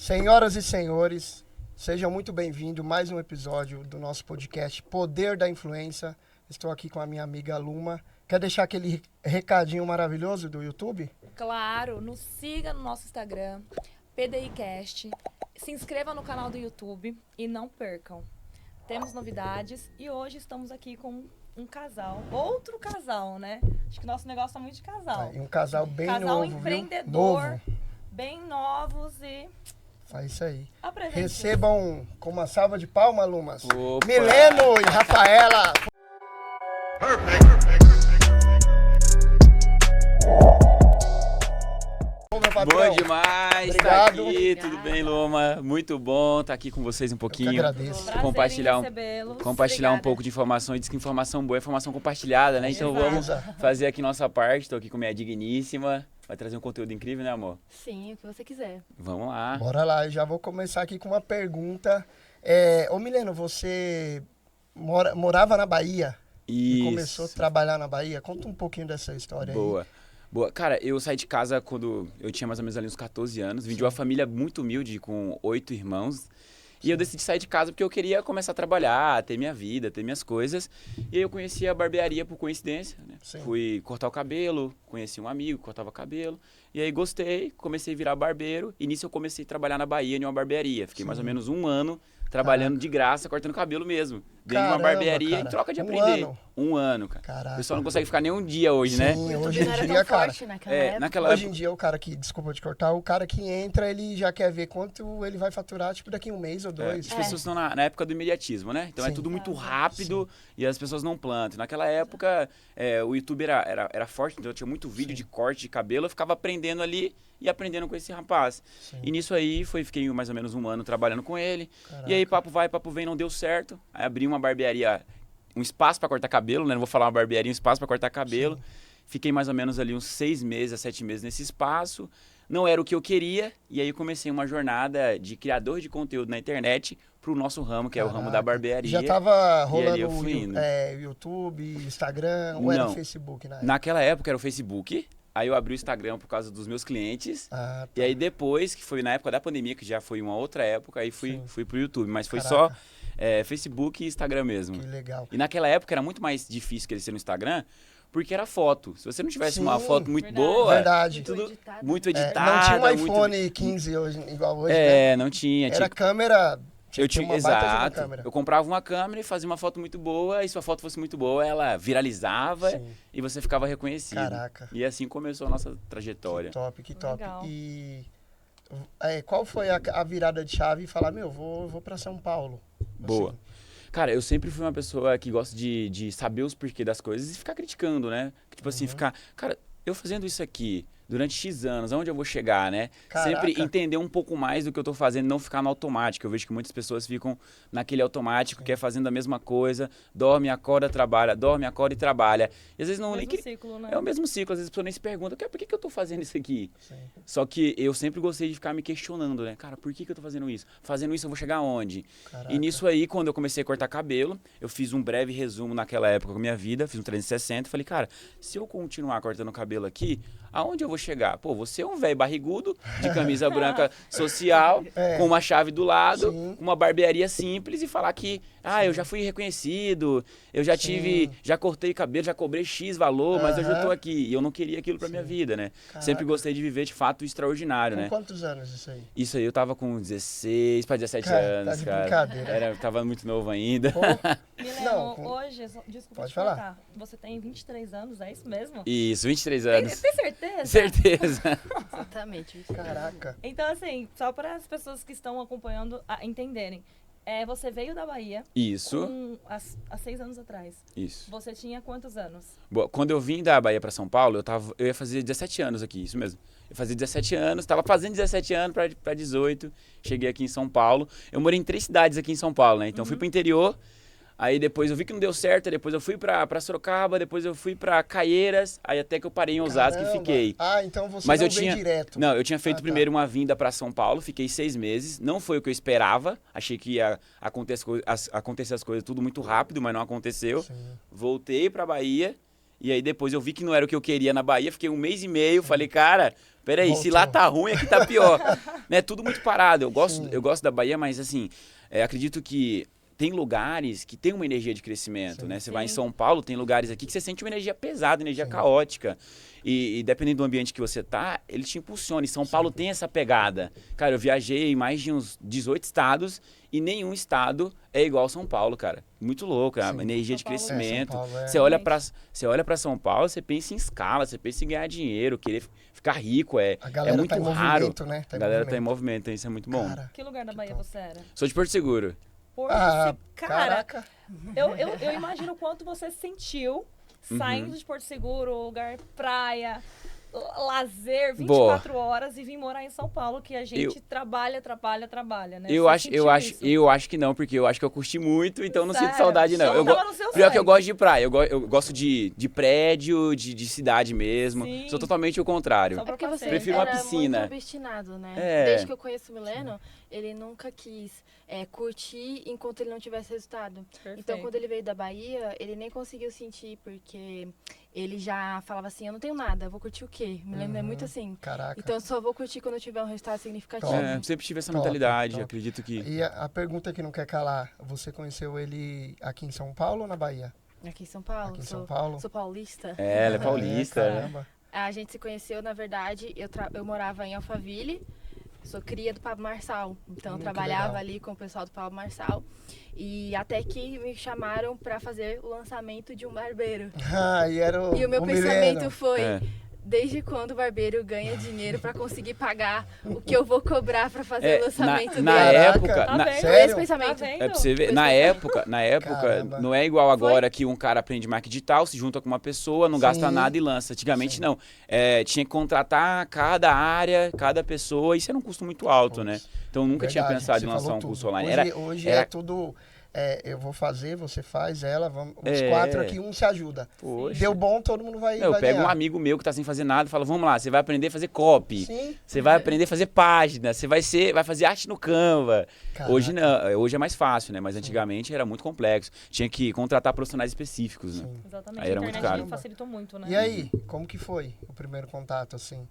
Senhoras e senhores, sejam muito bem-vindos a mais um episódio do nosso podcast Poder da Influência. Estou aqui com a minha amiga Luma. Quer deixar aquele recadinho maravilhoso do YouTube? Claro, nos siga no nosso Instagram, PDIcast, se inscreva no canal do YouTube e não percam. Temos novidades e hoje estamos aqui com um casal, outro casal, né? Acho que nosso negócio é muito de casal. E um casal bem casal novo, empreendedor, viu? Novo. Bem novos e... Faz isso aí. Apresente. Recebam com uma salva de palmas, Lumas. Opa. Mileno e Rafaela. Bom, meu patrão. Bom demais, Obrigado. tá aqui, tudo bem, Loma? Muito bom estar aqui com vocês um Eu que pouquinho. agradeço. Prazer compartilhar em um- recebê-los. Compartilhar um Obrigada. pouco de informação, e diz que informação boa é informação compartilhada, né? Então vamos Exato. fazer aqui nossa parte, tô aqui com minha digníssima, vai trazer um conteúdo incrível, né, amor? Sim, o que você quiser. Vamos lá. Bora lá, eu já vou começar aqui com uma pergunta. Ô Mileno, você morava na Bahia e Isso. começou a trabalhar na Bahia? Conta um pouquinho dessa história aí. Boa. Boa. Cara, eu saí de casa quando eu tinha mais ou menos ali uns 14 anos. Vim de uma família muito humilde, com 8 irmãos. E eu decidi sair de casa porque eu queria começar a trabalhar, ter minha vida, ter minhas coisas. E aí eu conheci a barbearia por coincidência, né? Sim. Fui cortar o cabelo, conheci um amigo que cortava cabelo. E aí gostei, comecei a virar barbeiro. E nisso eu comecei a trabalhar na Bahia, em uma barbearia. Fiquei mais ou menos um ano trabalhando de graça, cortando cabelo mesmo. Dentro de uma Caramba, barbearia cara. em troca de Um aprender. ano? Um ano, cara. Caraca. O pessoal não consegue ficar nem um dia hoje, né? Sim, O hoje YouTube não em era dia, tão cara. forte naquela É, época. naquela Hoje em dia, o cara que, desculpa te cortar, o cara que entra, ele já quer ver quanto ele vai faturar, tipo, daqui um mês ou dois. As pessoas estão na época do imediatismo, né? Então é Sim. tudo muito rápido e as pessoas não plantam. Naquela época, o YouTube era forte, então tinha muito vídeo de corte de cabelo. Eu ficava aprendendo ali e aprendendo com esse rapaz. Sim. E nisso aí, fiquei mais ou menos um ano trabalhando com ele. Caraca. E aí, papo vai, papo vem, não deu certo. Aí abri uma barbearia, um espaço para cortar cabelo, né? Não vou falar uma barbearia, um espaço para cortar cabelo. Fiquei mais ou menos ali uns 6 meses a 7 meses nesse espaço. Não era o que eu queria. E aí comecei uma jornada de criador de conteúdo na internet pro nosso ramo, que é o ramo da Caraca. barbearia. Já tava E ali rolando eu fui indo. YouTube, Instagram, ou era Não. Facebook na época? Naquela época era o Facebook. Aí eu abri o Instagram por causa dos meus clientes. Ah, E aí depois, que foi na época da pandemia, que já foi uma outra época, aí Sim. fui pro YouTube. Mas foi Caraca. só Facebook e Instagram mesmo. que legal. E naquela época era muito mais difícil crescer no Instagram, porque era foto. Se você não tivesse uma Sim. foto muito Verdade. boa, Verdade. Muito tudo editado. muito É, editada. não tinha um muito- iPhone 15 hoje, igual hoje, né? É, não tinha. Era câmera... Eu tinha tinha, uma baita de uma exato. câmera. Eu comprava uma câmera e fazia uma foto muito boa, e se a foto fosse muito boa, ela viralizava Sim. e você ficava reconhecido. Caraca. E assim começou a nossa trajetória. Que top, que top. Legal. E qual foi a virada de chave e falar, vou pra São Paulo? Boa. Assim, Cara, eu sempre fui uma pessoa que gosta de saber os porquês das coisas e ficar criticando, né? Tipo assim, ficar... Cara, eu fazendo isso aqui durante X anos, aonde eu vou chegar, né? Caraca. Sempre entender um pouco mais do que eu tô fazendo, não ficar no automático. Eu vejo que muitas pessoas ficam naquele automático, que é fazendo a mesma coisa, dorme, acorda, trabalha, dorme, acorda e trabalha. E às vezes não... nem Mesmo que- ciclo, né? É o mesmo ciclo, às vezes a pessoa nem se pergunta, "Cara, por que eu tô fazendo isso aqui?" sim. Só que eu sempre gostei de ficar me questionando, né? Cara, por que eu tô fazendo isso? Fazendo isso eu vou chegar aonde? Caraca. E nisso aí, quando eu comecei a cortar cabelo, eu fiz um breve resumo naquela época com a minha vida, fiz um 360 e falei, cara, se eu continuar cortando cabelo aqui, aonde eu vou chegar? Pô, você é um velho barrigudo, de camisa branca social, É. com uma chave do lado, Sim. com uma barbearia simples e falar que, eu já fui reconhecido, eu já tive, já cortei cabelo, já cobrei X valor, mas hoje eu tô Aham. aqui. E eu não queria aquilo pra minha vida, né? Caraca. Sempre gostei de viver de fato extraordinário, Com né? quantos anos isso aí? Isso aí eu tava com 16 para 17 Cara, tá anos, de cara. brincadeira. Tava muito novo ainda. Pô, Mileno, Não, com- hoje, desculpa Pode te falar. cortar, você tem 23 anos, é isso mesmo? Isso, 23 Tem, anos. tem certeza? Certeza. Exatamente. caraca. Então, assim, só para as pessoas que estão acompanhando entenderem. Você veio da Bahia Isso, há 6 anos atrás. isso. Você tinha quantos anos? Boa, quando eu vim da Bahia pra São Paulo, eu ia fazer 17 anos aqui, isso mesmo. Eu fazia 17 anos, tava fazendo 17 anos pra 18, cheguei aqui em São Paulo. Eu morei em 3 cidades aqui em São Paulo, né? Então fui pro interior, aí depois eu vi que não deu certo, aí depois eu fui pra Sorocaba, depois eu fui pra Caieiras, aí até que eu parei em Osasco e Caramba. fiquei. Ah, então você Mas não eu veio tinha, direto. não, eu tinha feito Ah, tá. primeiro uma vinda para São Paulo, fiquei 6 meses, não foi o que eu esperava, achei que ia acontecer as coisas tudo muito rápido, mas não aconteceu. Sim. Voltei para Bahia E aí depois eu vi que não era o que eu queria na Bahia, fiquei 1 mês e meio, falei, cara, peraí, se lá tá ruim, aqui tá pior. Né? Tudo muito parado. Eu gosto da Bahia, mas assim, acredito que tem lugares que tem uma energia de crescimento, né? Você vai em São Paulo, tem lugares aqui que você sente uma energia pesada, energia caótica. E dependendo do ambiente que você tá, ele te impulsiona. E São Paulo tem essa pegada. Cara, eu viajei em mais de uns 18 estados e nenhum estado é igual São Paulo, cara. Muito louco, a energia de crescimento. Você olha para São Paulo, você pensa em escala, você pensa em ganhar dinheiro, querer ficar rico, é muito tá em raro. Movimento, né? A galera tá em movimento, isso é muito bom. Cara, Que lugar da Bahia você era? Sou de Porto Seguro. Cara, caraca. eu imagino o quanto você sentiu saindo de Porto Seguro, lugar praia, lazer, 24 horas e vir morar em São Paulo, que a gente trabalha, né? Eu acho que não, porque eu acho que eu curti muito, então não sinto saudade, não. Pior que eu gosto de praia, eu gosto de prédio, de cidade mesmo. Sim. Sou totalmente o contrário. É porque você Prefiro uma era piscina. muito obstinado, né? É. Desde que eu conheço o Mileno, ele nunca quis curtir enquanto ele não tivesse resultado. Perfeito. Então, quando ele veio da Bahia, ele nem conseguiu sentir, porque ele já falava assim, eu não tenho nada, eu vou curtir o quê? O Mileno é muito assim. Caraca. Então, eu só vou curtir quando eu tiver um resultado significativo. Sempre tive essa Top, mentalidade, top. acredito que... E a pergunta que não quer calar, você conheceu ele aqui em São Paulo ou na Bahia? Aqui em São Paulo. Aqui em São Paulo? Sou paulista. Ela é paulista, né? Caramba. A gente se conheceu, na verdade, eu morava em Alphaville, sou cria do Pablo Marçal, então eu Que trabalhava legal. ali com o pessoal do Pablo Marçal e até que me chamaram para fazer o lançamento de um barbeiro. E era E o meu Mileno. pensamento foi, É. desde quando o barbeiro ganha dinheiro para conseguir pagar o que eu vou cobrar para fazer o lançamento na dele? época... Tá na- vendo? Foi Sério? esse pensamento. Tá vendo? É pra você ver, Foi na isso. época, Caramba. não é igual agora que um cara aprende marketing digital, se junta com uma pessoa, não gasta Sim. nada e lança. Antigamente não. Tinha que contratar cada área, cada pessoa, isso era um custo muito alto, né? Então eu nunca tinha Verdade, pensado você em lançar falou um curso tudo. online. Hoje era- é tudo, eu vou fazer, você faz, ela, vamos, os É. 4 aqui, um se ajuda. Poxa. Deu bom, todo mundo vai, Não, eu vai pego ganhar. um amigo meu que tá sem fazer nada e falo, vamos lá, você vai aprender a fazer copy. Sim. Você vai aprender a fazer página, você vai fazer arte no Canva. Caraca. Hoje não, hoje é mais fácil, né? Mas antigamente era muito complexo. Tinha que contratar profissionais específicos, né? Exatamente, Aí era a muito internet caro. facilitou muito, né? E aí, como que foi o primeiro contato, assim?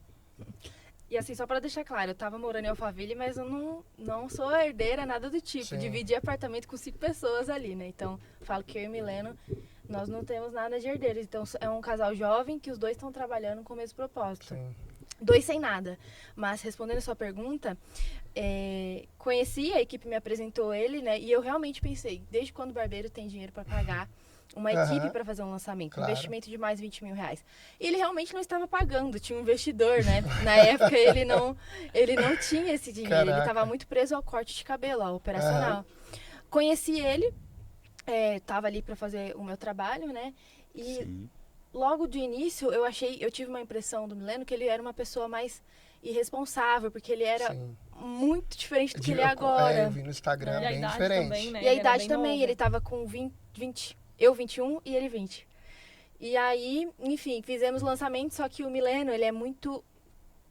E assim, só pra deixar claro, eu tava morando em Alphaville, mas eu não sou herdeira, nada do tipo. Sim. Dividi apartamento com 5 pessoas ali, né? Então, falo que eu e Mileno, nós não temos nada de herdeiros. Então, é um casal jovem que os dois estão trabalhando com o mesmo propósito. Sim. 2 sem nada. Mas, respondendo a sua pergunta, conheci, a equipe me apresentou ele, né? E eu realmente pensei, desde quando o barbeiro tem dinheiro pra pagar uma Aham. equipe para fazer um lançamento, Claro. investimento de mais 20 mil reais. E ele realmente não estava pagando, tinha um investidor, né? Na época ele não tinha esse dinheiro, ele Caraca. estava muito preso ao corte de cabelo, ao operacional. Conheci ele, tava ali para fazer o meu trabalho, né? E Sim. logo de início eu tive uma impressão do Mileno que ele era uma pessoa mais irresponsável, porque ele era Sim. muito diferente do que Eu- ele é agora. eu vi no Instagram, E a bem idade diferente. também, né? E a Ele era idade bem também, novo. ele tava com 20, eu 21 e ele 20. E aí, enfim, fizemos o lançamento, só que o Mileno, ele é muito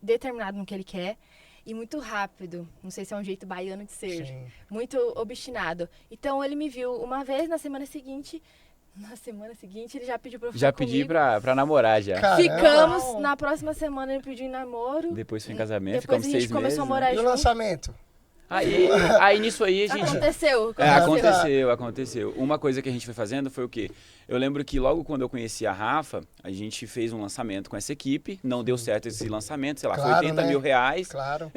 determinado no que ele quer e muito rápido. Não sei se é um jeito baiano de ser. Sim. Muito obstinado. Então, ele me viu uma vez, na semana seguinte ele já pediu pra eu ficar Já pedi comigo. pra namorar já. Caramba. Ficamos, Uau. na próxima semana ele pediu em namoro. Depois foi em casamento, Depois ficamos a gente 6 começou meses. a morar né? E o junto. lançamento? Aí nisso aí a gente... Aconteceu. Aconteceu. Uma coisa que a gente foi fazendo foi o quê? Eu lembro que logo quando eu conheci a Rafa, a gente fez um lançamento com essa equipe, não deu certo esse lançamento, sei lá, foi Claro, 80 né? mil reais. Claro.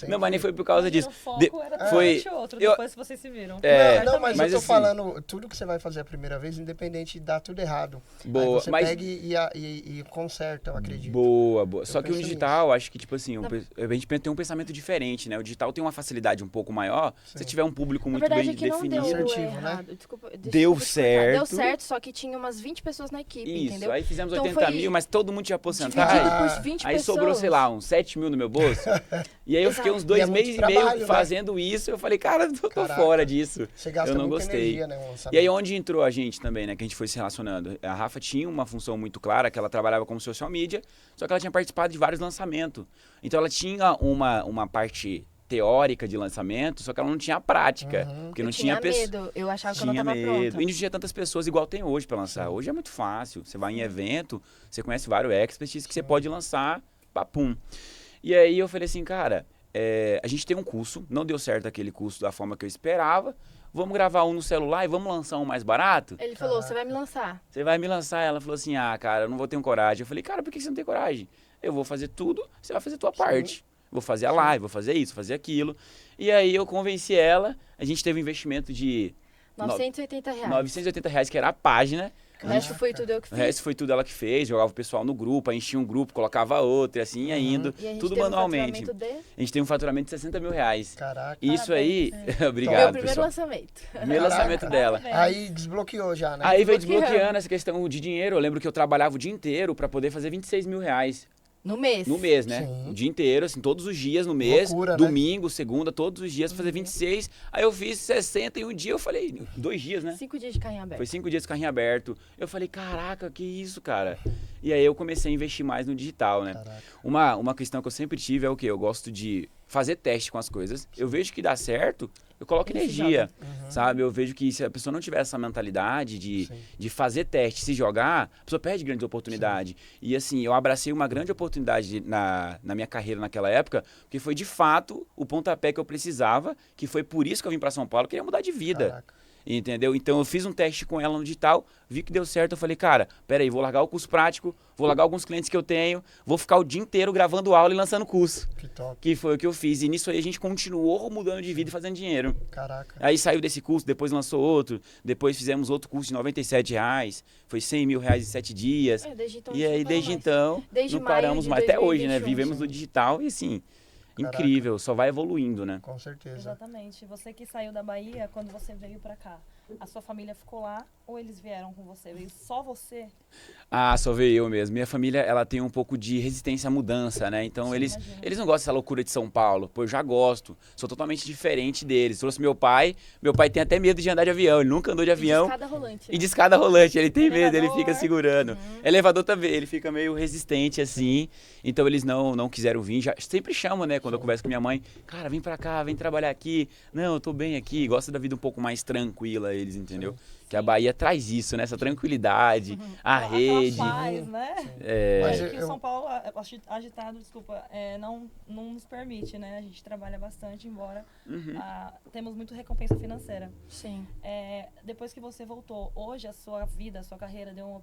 Não, mas nem foi por causa disso. O foco De- era foi- totalmente outro, eu- depois que vocês se viram. Não, mas eu tô assim, falando, tudo que você vai fazer a primeira vez, independente de dar tudo errado. Boa, Aí você mas- pega e conserta, eu acredito. Boa. Só que o penso digital, acho que, tipo assim, a gente tem um pensamento diferente, né? O digital tem uma facilidade um pouco maior, se você tiver um público Na muito verdade bem é que não definido. deu Assertivo, né? errado. Desculpa Deu te cortar. certo. Deu certo, só que tinha umas 20 pessoas na equipe, Isso, entendeu? aí fizemos Então 80 foi mil, mas todo mundo tinha Dividido porcentagem. por 20 Aí pessoas. sobrou, sei lá, uns 7 mil no meu bolso. E aí eu fiquei uns Exato. 2 E é muito meses e trabalho, meio né? fazendo isso. Eu falei, cara, eu tô Caraca. fora disso. Você gasta Eu não muita gostei. energia, né? um lançamento. E aí onde entrou a gente também, né? Que a gente foi se relacionando. A Rafa tinha uma função muito clara, que ela trabalhava como social media, só que ela tinha participado de vários lançamentos. Então ela tinha uma parte teórica de lançamento, só que ela não tinha a prática. Porque não tinha medo, eu achava que eu não estava pronta. E não tinha tantas pessoas igual tem hoje para lançar. Hoje é muito fácil. Você vai em evento, você conhece vários experts que você pode lançar, papum. E aí eu falei assim, cara, a gente tem um curso, não deu certo aquele curso da forma que eu esperava. Vamos gravar um no celular e vamos lançar um mais barato? Ele falou, você vai me lançar. Você vai me lançar? Ela falou assim, cara, eu não vou ter coragem. Eu falei, cara, por que você não tem coragem? Eu vou fazer tudo, você vai fazer a tua parte. Vou fazer a live, vou fazer isso, fazer aquilo. E aí eu convenci ela, a gente teve um investimento de... R$980. R$980, que era a página. O resto foi tudo eu que fiz. O resto foi tudo ela que fez, jogava o pessoal no grupo, aí enchia um grupo, colocava outro, e assim ia indo, E a gente tudo teve manualmente. A gente tem um faturamento de R$60 mil. Caraca. Isso aí, Meu obrigado, primeiro pessoal. lançamento. Primeiro lançamento dela. Aí desbloqueou já, né? Aí veio desbloqueando essa questão de dinheiro. Eu lembro que eu trabalhava o dia inteiro pra poder fazer R$26 mil. No mês. No mês, né? Sim. O dia inteiro, assim, todos os dias no mês. Loucura, né? Domingo, segunda, todos os dias, fazer 26. Aí eu fiz 60 e um dia eu falei, 2 dias, né? 5 dias de carrinho aberto. Foi 5 dias de carrinho aberto. Eu falei, caraca, que isso, cara? E aí eu comecei a investir mais no digital, né? Caraca. Uma questão que eu sempre tive é o quê? Eu gosto de fazer teste com as coisas. Eu vejo que dá certo, eu coloco Ele se energia, joga. sabe? Eu vejo que se a pessoa não tiver essa mentalidade de fazer teste, se jogar, a pessoa perde grandes oportunidades. E assim, eu abracei uma grande oportunidade na minha carreira naquela época, porque foi de fato o pontapé que eu precisava, que foi por isso que eu vim para São Paulo, eu queria mudar de vida. Caraca. Entendeu? Então eu fiz um teste com ela no digital, vi que deu certo, eu falei, cara, peraí, vou largar o curso prático, vou largar alguns clientes que eu tenho, vou ficar o dia inteiro gravando aula e lançando curso. Que top. Que foi o que eu fiz. E nisso aí a gente continuou mudando de vida e fazendo dinheiro. Caraca. Aí saiu desse curso, depois lançou outro, depois fizemos outro curso de R$97, foi R$100 mil em 7 dias. Desde então, E aí desde então, Desde não maio paramos de mais. Até hoje, né? 2021, Vivemos no digital e assim, Caraca. incrível, só vai evoluindo, né? Com certeza. Exatamente. Você que saiu da Bahia, quando você veio pra cá, a sua família ficou lá ou eles vieram com você? Veio só você? Ah, só veio eu mesmo. Minha família, ela tem um pouco de resistência à mudança, né? Então Sim, eles imagino. não gostam dessa loucura de São Paulo. Pô, eu já gosto. Sou totalmente diferente deles. Trouxe meu pai tem até medo de andar de avião. Ele nunca andou de avião. De escada rolante. E de escada rolante, ele tem medo, ele Elevador. fica segurando. Elevador também, ele fica meio resistente assim. Então eles não quiseram vir. Já, sempre chamam, né? Quando eu converso com minha mãe, cara, vem pra cá, vem trabalhar aqui. Não, eu tô bem aqui. Gosta da vida um pouco mais tranquila, eles, entendeu? Que a Bahia traz isso, né? Essa tranquilidade, a Aquela rede. paz, né? Mas É que eu- o São Paulo, agitado, desculpa, não nos permite, né? A gente trabalha bastante, embora temos muito recompensa financeira. Sim. Depois que você voltou, hoje a sua vida, a sua carreira deu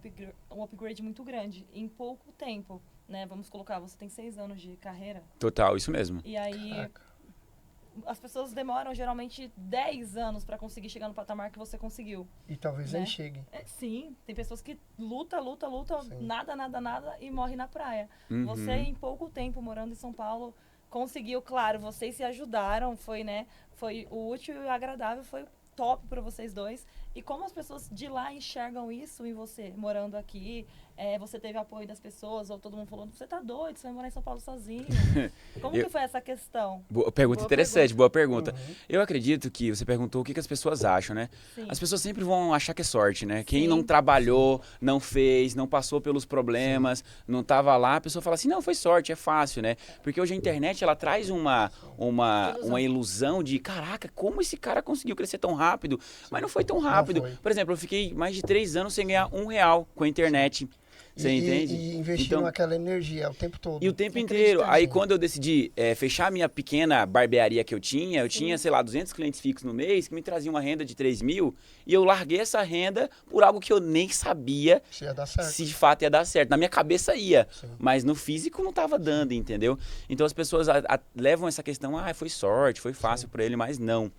um upgrade muito grande, em pouco tempo, né? Vamos colocar, você tem 6 anos de carreira, Total, isso mesmo. e aí Caraca. as pessoas demoram geralmente 10 anos para conseguir chegar no patamar que você conseguiu. E talvez Né? nem chegue. Sim, tem pessoas que luta, Sim. nada e morre na praia. Uhum. Você, em pouco tempo, morando em São Paulo, conseguiu, claro, vocês se ajudaram, foi o útil e o agradável, foi top para vocês dois. E como as pessoas de lá enxergam isso em você, morando aqui? Você teve apoio das pessoas, ou todo mundo falou, você tá doido, você vai morar em São Paulo sozinho. Como que foi essa questão? Pergunta Boa interessante, boa pergunta. Uhum. Eu acredito que você perguntou o que as pessoas acham, né? Sim. As pessoas sempre vão achar que é sorte, né? Quem Sim. não trabalhou, não fez, não passou pelos problemas, não tava lá, a pessoa fala assim, não, foi sorte, é fácil, né? Porque hoje a internet, ela traz uma ilusão de, caraca, como esse cara conseguiu crescer tão rápido? Mas não foi tão rápido. foi. Por exemplo, eu fiquei mais de 3 anos sem ganhar R$1 com a internet. Você entende? E investindo aquela energia o tempo todo. E o tempo Você inteiro. acredita Aí nisso? quando eu decidi fechar a minha pequena barbearia que eu tinha, sei lá, 200 clientes fixos no mês, que me traziam uma renda de 3 mil, e eu larguei essa renda por algo que eu nem sabia Se ia dar certo. se de fato ia dar certo. Na minha cabeça ia, Sim. mas no físico não estava dando, entendeu? Então as pessoas levam essa questão, foi sorte, foi fácil para ele, mas não.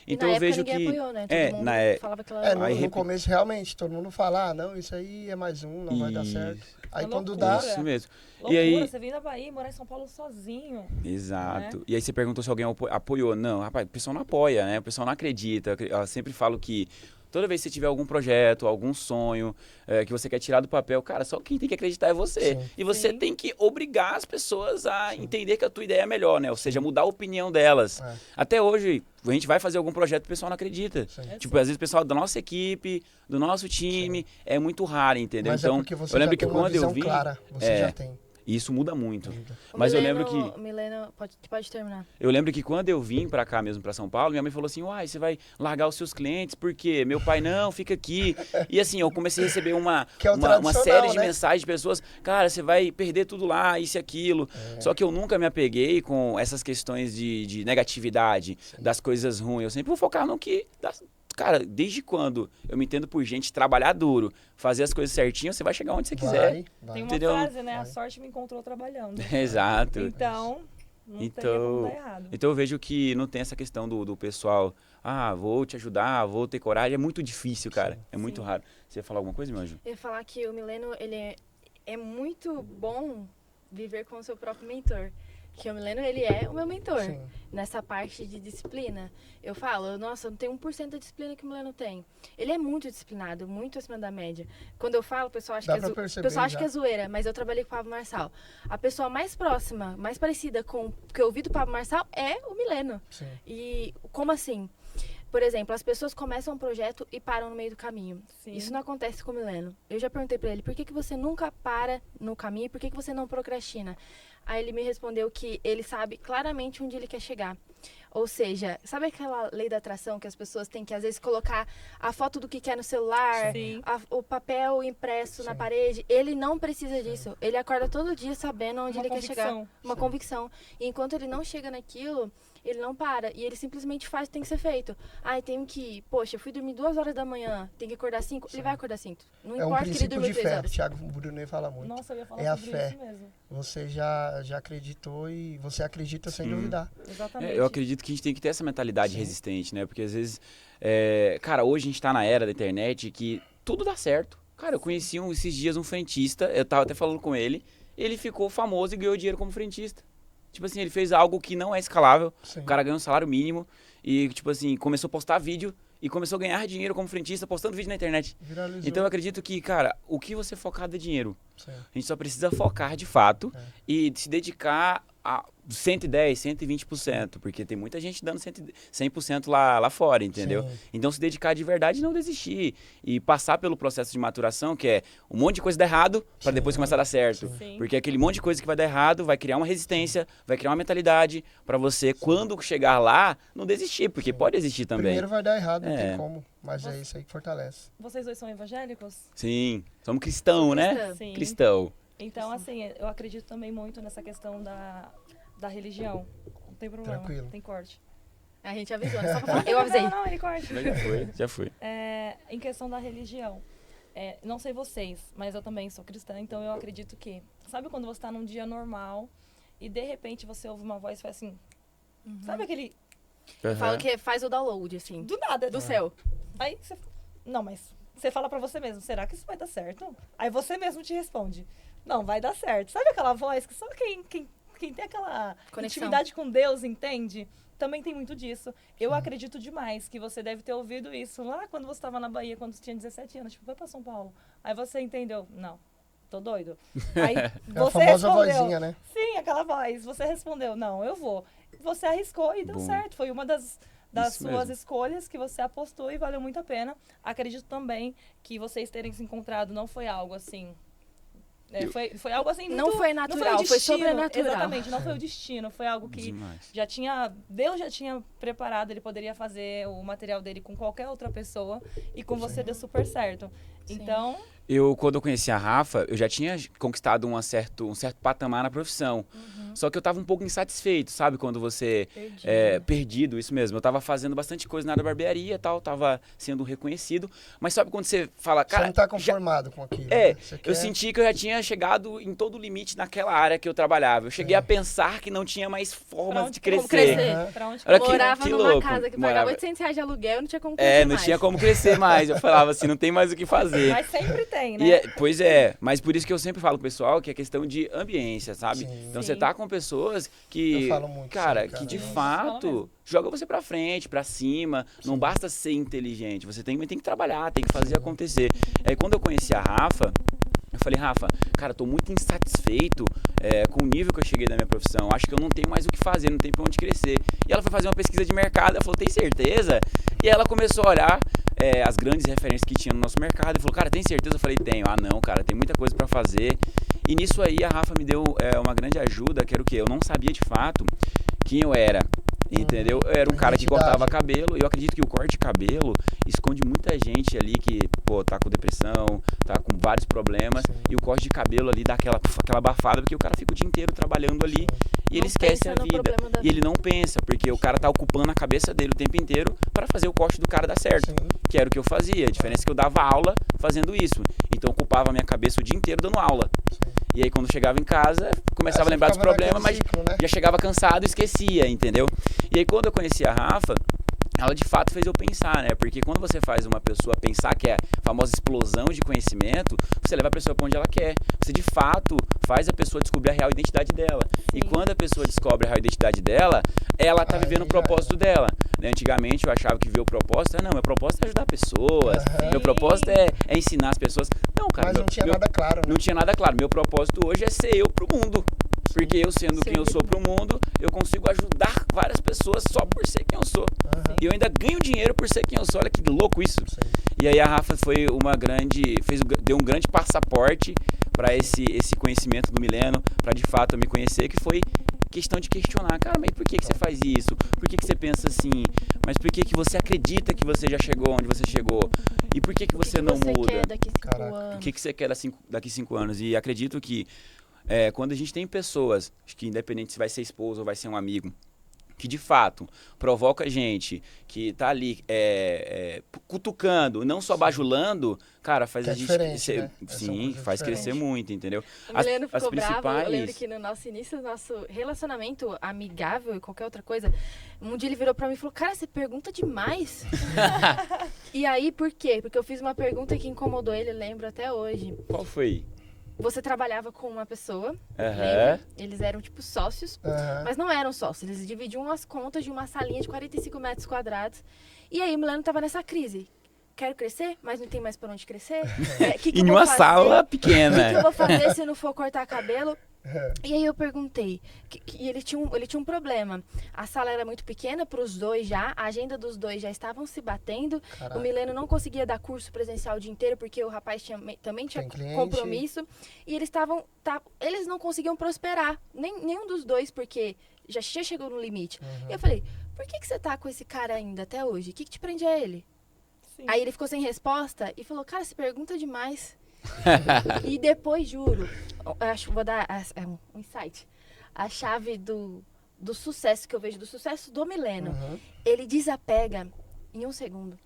Então e na eu vejo época que... ninguém apoiou, né? Todo mundo falava que ela É, no, Aí no repi- começo, realmente, todo mundo fala, não, isso aí é mais um, não vai dar certo. Aí Uma quando loucura. dá, Isso mesmo. Loucura, E aí... você vir da Bahia e morar em São Paulo sozinho. Exato. Né? E aí você perguntou se alguém apoiou. Não, rapaz, o pessoal não apoia, né? O pessoal não acredita. Eu sempre falo que toda vez que você tiver algum projeto, algum sonho que você quer tirar do papel, cara, só quem tem que acreditar é você. Sim. E você Sim. tem que obrigar as pessoas a entender que a tua ideia é melhor, né? Ou seja, mudar a opinião delas. É. Até hoje, a gente vai fazer algum projeto e o pessoal não acredita. Sim. Tipo, às vezes o pessoal da nossa equipe, do nosso time, é muito raro, entendeu? mas então, é porque você eu lembro já que tem uma quando eu visão vim... clara, você já tem. E isso muda muito. O Mas Mileno, eu lembro que... O Mileno, pode terminar. Eu lembro que quando eu vim pra cá mesmo, pra São Paulo, minha mãe falou assim, uai, você vai largar os seus clientes, por quê? Meu pai, não, fica aqui. E assim, eu comecei a receber uma série de mensagens de pessoas, cara, você vai perder tudo lá, isso e aquilo. Só que eu nunca me apeguei com essas questões de negatividade, das coisas ruins. Eu sempre vou focar no que... Cara, desde quando eu me entendo por gente, trabalhar duro, fazer as coisas certinho, você vai chegar onde você quiser. Vai. Tem uma Entendeu? frase, né? A sorte me encontrou trabalhando. Exato. Então, não teria como dar errado. Então eu vejo que não tem essa questão do pessoal, vou te ajudar, vou ter coragem. É muito difícil, cara. É muito raro. Você ia falar alguma coisa, meu anjo? Eu ia falar que o Mileno, ele é muito bom viver com o seu próprio mentor. Que o Mileno, ele é o meu mentor. Sim. Nessa parte de disciplina. Eu falo, nossa, eu não tenho 1% da disciplina que o Mileno tem. Ele é muito disciplinado, muito acima da média. Quando eu falo, o pessoal acha, que é zoeira, mas eu trabalhei com o Pablo Marçal. A pessoa mais próxima, mais parecida com o que eu ouvi do Pablo Marçal é o Mileno. Sim. E como assim? Por exemplo, as pessoas começam um projeto e param no meio do caminho. Sim. Isso não acontece com o Mileno. Eu já perguntei pra ele, por que você nunca para no caminho? Por que você não procrastina? Aí ele me respondeu que ele sabe claramente onde ele quer chegar. Ou seja, sabe aquela lei da atração que as pessoas têm que, às vezes, colocar a foto do que quer no celular, o papel impresso na parede? Ele não precisa disso. Ele acorda todo dia sabendo onde ele quer chegar. Uma convicção. E enquanto ele não chega naquilo, ele não para. E ele simplesmente faz o que tem que ser feito. Tenho que... Poxa, eu fui dormir 2 horas da manhã, tem que acordar 5. Ele vai acordar 5. Não importa que ele dormiu 3 horas. Thiago Brunet fala muito. Nossa, eu ia falar É a sobre fé. isso mesmo. Você já acreditou e você acredita sem duvidar. Exatamente. Eu acredito que a gente tem que ter essa mentalidade resistente, né? Porque às vezes, cara, hoje a gente tá na era da internet que tudo dá certo. Cara, eu conheci esses dias um frentista, eu tava até falando com ele ficou famoso e ganhou dinheiro como frentista. Tipo assim, ele fez algo que não é escalável, Sim. o cara ganhou um salário mínimo e, tipo assim, começou a postar vídeo e começou a ganhar dinheiro como frentista postando vídeo na internet. Viralizou. Então eu acredito que, cara, o que você focar dá dinheiro. Sim. A gente só precisa focar de fato e se dedicar a 110, 120%, porque tem muita gente dando 100% lá fora, entendeu? Sim. Então se dedicar de verdade e não desistir e passar pelo processo de maturação, que é um monte de coisa dar errado para depois começar a dar certo. Sim. Porque aquele monte de coisa que vai dar errado vai criar uma resistência, vai criar uma mentalidade para você, quando chegar lá, não desistir, porque pode existir também. Primeiro vai dar errado, não tem como, mas é isso aí que fortalece. Vocês dois são evangélicos? Sim, somos cristão, né? Sim. Cristão. Então, assim, eu acredito também muito nessa questão da religião. Não tem problema. Tranquilo. Tem corte. A gente avisou, só pra falar. Eu avisei. Não, ele corte. Já foi. Em questão da religião, não sei vocês, mas eu também sou cristã, então eu acredito que... Sabe quando você tá num dia normal e de repente você ouve uma voz e faz assim... Sabe aquele... Eu falo que faz o download, assim. Do nada. Do céu. Aí você... Não, mas você fala pra você mesmo, será que isso vai dar certo? Aí você mesmo te responde, não, vai dar certo. Sabe aquela voz que só quem tem aquela Conexão. intimidade com Deus entende? Também tem muito disso. Eu acredito demais que você deve ter ouvido isso lá quando você estava na Bahia, quando você tinha 17 anos. Tipo, vai pra São Paulo. Aí você entendeu, não, tô doido. Aí A você famosa respondeu, vozinha, né? sim, aquela voz. Você respondeu, não, eu vou. Você arriscou e deu Bom. certo. Foi uma das Isso suas mesmo. escolhas que você apostou e valeu muito a pena. Acredito também que vocês terem se encontrado não foi algo assim... foi algo assim Não muito, foi não natural, foi, o foi destino, sobrenatural. Exatamente, não foi o destino. Foi algo que Demais. Deus já tinha preparado. Ele poderia fazer o material dele com qualquer outra pessoa. E com você deu super certo. Sim. Então... Quando eu conheci a Rafa, eu já tinha conquistado um certo patamar na profissão. Só que eu tava um pouco insatisfeito, sabe? Quando você... perdido, isso mesmo. Eu tava fazendo bastante coisa na área da barbearia e tal, tava sendo reconhecido. Mas sabe quando você fala, cara... Você não tá conformado com aquilo. É, né? Você eu quer- senti que eu já tinha chegado em todo o limite naquela área que eu trabalhava. Eu cheguei a pensar que não tinha mais formas de como crescer. crescer. Aham. Pra onde Olha que- que- Morava numa louco. casa que Morava. pagava R$800 de aluguel, não tinha como crescer Não mais. tinha como crescer mais. Eu falava assim, não tem mais o que fazer. Mas sempre tem, né? Pois é, mas por isso que eu sempre falo pro pessoal que é questão de ambiência, sabe? Sim. Então Sim. você tá com pessoas que, Eu falo muito cara, isso aí, que de cara. Fala fato mesmo. joga você pra frente, pra cima. Não basta ser inteligente, você tem que trabalhar, tem que fazer acontecer. Aí quando eu conheci a Rafa, eu falei, Rafa, cara, eu tô muito insatisfeito com o nível que eu cheguei da minha profissão. Acho que eu não tenho mais o que fazer, não tenho pra onde crescer. E ela foi fazer uma pesquisa de mercado, ela falou, tem certeza? E ela começou a olhar as grandes referências que tinha no nosso mercado e falou, cara, tem certeza? Eu falei, tenho. Ah, não, cara, tem muita coisa pra fazer. E nisso aí a Rafa me deu uma grande ajuda, que era o quê? Eu não sabia de fato quem eu era. Entendeu? Eu era um cara que cortava cabelo, e eu acredito que o corte de cabelo esconde muita gente ali que, pô, tá com depressão, tá com vários problemas, Sim. e o corte de cabelo ali dá aquela abafada, porque o cara fica o dia inteiro trabalhando ali, e ele Não esquece pensa a no vida. problema da E ele não pensa, porque o cara tá ocupando a cabeça dele o tempo inteiro para fazer o corte do cara dar certo. Sim. Que era o que eu fazia. A diferença é que eu dava aula fazendo isso. Então eu ocupava a minha cabeça o dia inteiro dando aula. Sim. E aí quando eu chegava em casa, começava a lembrar dos ficava problemas, mas naquele ciclo, né? já chegava cansado e esquecia, entendeu? E aí quando eu conheci a Rafa, ela de fato fez eu pensar, né? Porque quando você faz uma pessoa pensar, que é a famosa explosão de conhecimento, você leva a pessoa para onde ela quer. Você de fato faz a pessoa descobrir a real identidade dela. E quando a pessoa descobre a real identidade dela, ela tá Aí vivendo o já propósito dela. Né? Antigamente eu achava que ver o propósito, não, meu propósito é ajudar pessoas, Aham. meu propósito é ensinar as pessoas. Não, cara, Mas não tinha nada claro, né? não tinha nada claro. Meu propósito hoje é ser eu pro mundo. Porque eu sendo quem eu sou pro mundo, eu consigo ajudar várias pessoas só por ser quem eu sou. Aham. E eu ainda ganho dinheiro por ser quem eu sou. Olha que louco isso. Sim. E aí a Rafa foi deu um grande passaporte para esse conhecimento do Mileno, para de fato eu me conhecer, que foi questão de questionar, cara, mas por que você faz isso? Por que você pensa assim? Mas por que você acredita que você já chegou onde você chegou? E por que você não você muda? quer daqui 5 Caraca. anos? O que você quer daqui 5 anos? E acredito que quando a gente tem pessoas, acho que independente se vai ser esposa ou vai ser um amigo, que de fato provoca a gente, que tá ali cutucando, não só bajulando, cara, faz Que é a gente diferente, né? São sim, coisas faz diferentes. crescer muito, entendeu? O Mileno ficou bravo. Eu lembro que no nosso início, nosso relacionamento amigável e qualquer outra coisa, um dia ele virou pra mim e falou, cara, você pergunta demais. E aí, por quê? Porque eu fiz uma pergunta que incomodou ele, eu lembro até hoje. Qual foi? Você trabalhava com uma pessoa, Aham. lembra? Eles eram tipo sócios, Aham. mas não eram sócios. Eles dividiam as contas de uma salinha de 45 metros quadrados. E aí o Mileno tava nessa crise. Quero crescer, mas não tem mais por onde crescer. Que Em eu vou uma fazer? sala O que pequena. eu vou fazer se não for cortar cabelo? É. E aí eu perguntei, e ele tinha um problema. A sala era muito pequena para os dois já, a agenda dos dois já estavam se batendo. Caraca. O Mileno não conseguia dar curso presencial o dia inteiro porque o rapaz também tinha Tem cliente. compromisso. E eles eles não conseguiam prosperar, nenhum dos dois, porque já chegou no limite. Uhum. E eu falei, por que você tá com esse cara ainda até hoje? O que te prende a ele? Sim. Aí ele ficou sem resposta e falou, cara, você pergunta demais. E depois, juro, eu acho que vou dar um insight. A chave do sucesso que eu vejo, do sucesso do Mileno, Uhum. ele desapega em 1 segundo.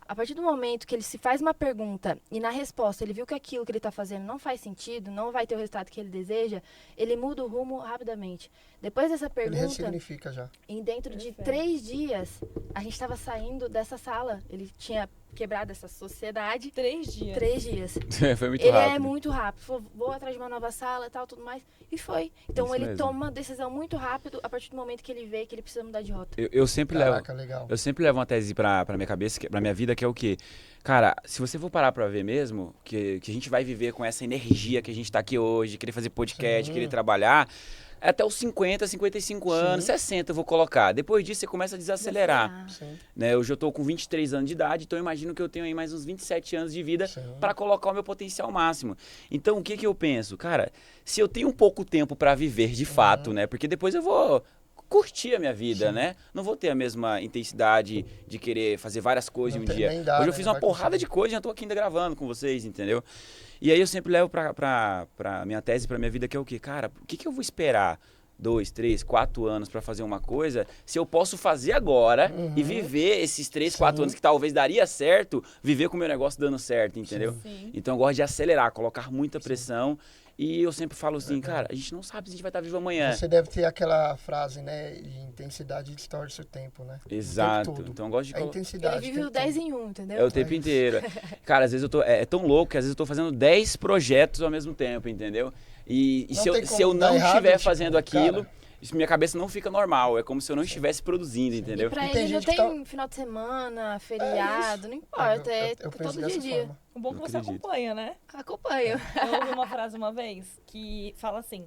A partir do momento que ele se faz uma pergunta e na resposta ele viu que aquilo que ele está fazendo não faz sentido, não vai ter o resultado que ele deseja, ele muda o rumo rapidamente. Depois dessa Ele pergunta, ressignifica já. e dentro de Perfeito. 3 dias, a gente estava saindo dessa sala. Ele tinha quebrado essa sociedade. 3 dias. 3 dias. Foi muito Ele rápido. é muito rápido. Falou, vou atrás de uma nova sala e tal, tudo mais. E foi. Então Isso ele mesmo. toma uma decisão muito rápido a partir do momento que ele vê que ele precisa mudar de rota. Eu sempre levo. Caraca, legal. Eu sempre levo uma tese pra minha cabeça, pra minha vida, que é o quê? Cara, se você for parar pra ver mesmo, que a gente vai viver com essa energia que a gente tá aqui hoje, querer fazer podcast, Sim. querer trabalhar, até os 50, 55 anos, Sim. 60 eu vou colocar. Depois disso você começa a desacelerar. Sim. Né? Hoje eu tô com 23 anos de idade, então eu imagino que eu tenho aí mais uns 27 anos de vida Sim. pra colocar o meu potencial máximo. Então o que eu penso? Cara, se eu tenho pouco tempo pra viver de fato, né? Porque depois eu vou curtir a minha vida, Sim. né? Não vou ter a mesma intensidade de querer fazer várias coisas Não em um tem- dia. nem dá, Hoje né? eu fiz Não uma vai porrada conseguir. de coisa e já tô aqui ainda gravando com vocês, entendeu? E aí eu sempre levo pra minha tese, pra minha vida, que é o quê? Cara, o que eu vou esperar 2, 3, 4 anos pra fazer uma coisa, se eu posso fazer agora e viver esses 3, 4 Sim. anos que talvez daria certo, viver com o meu negócio dando certo, entendeu? Sim. Então eu gosto de acelerar, colocar muita pressão. E eu sempre falo assim, cara, a gente não sabe se a gente vai estar vivo amanhã. Você deve ter aquela frase, né? Intensidade distorce o tempo, né? Exato. O tempo todo. Então eu gosto de A colo- intensidade. Ele vive o tempo todo. 10 em 1, entendeu? É o tempo inteiro. Cara, às vezes eu tô. É tão louco que às vezes eu tô fazendo 10 projetos ao mesmo tempo, entendeu? E Não se tem eu, como se eu dar não errado, estiver tipo, fazendo aquilo, cara. minha cabeça não fica normal. É como se eu não estivesse produzindo, entendeu? E pra E tem ele não gente que tem final de semana, feriado, não importa. É Eu penso todo dessa dia. forma. O bom é que Eu você acredito. acompanha, né? Acompanho. Eu ouvi uma frase uma vez que fala assim: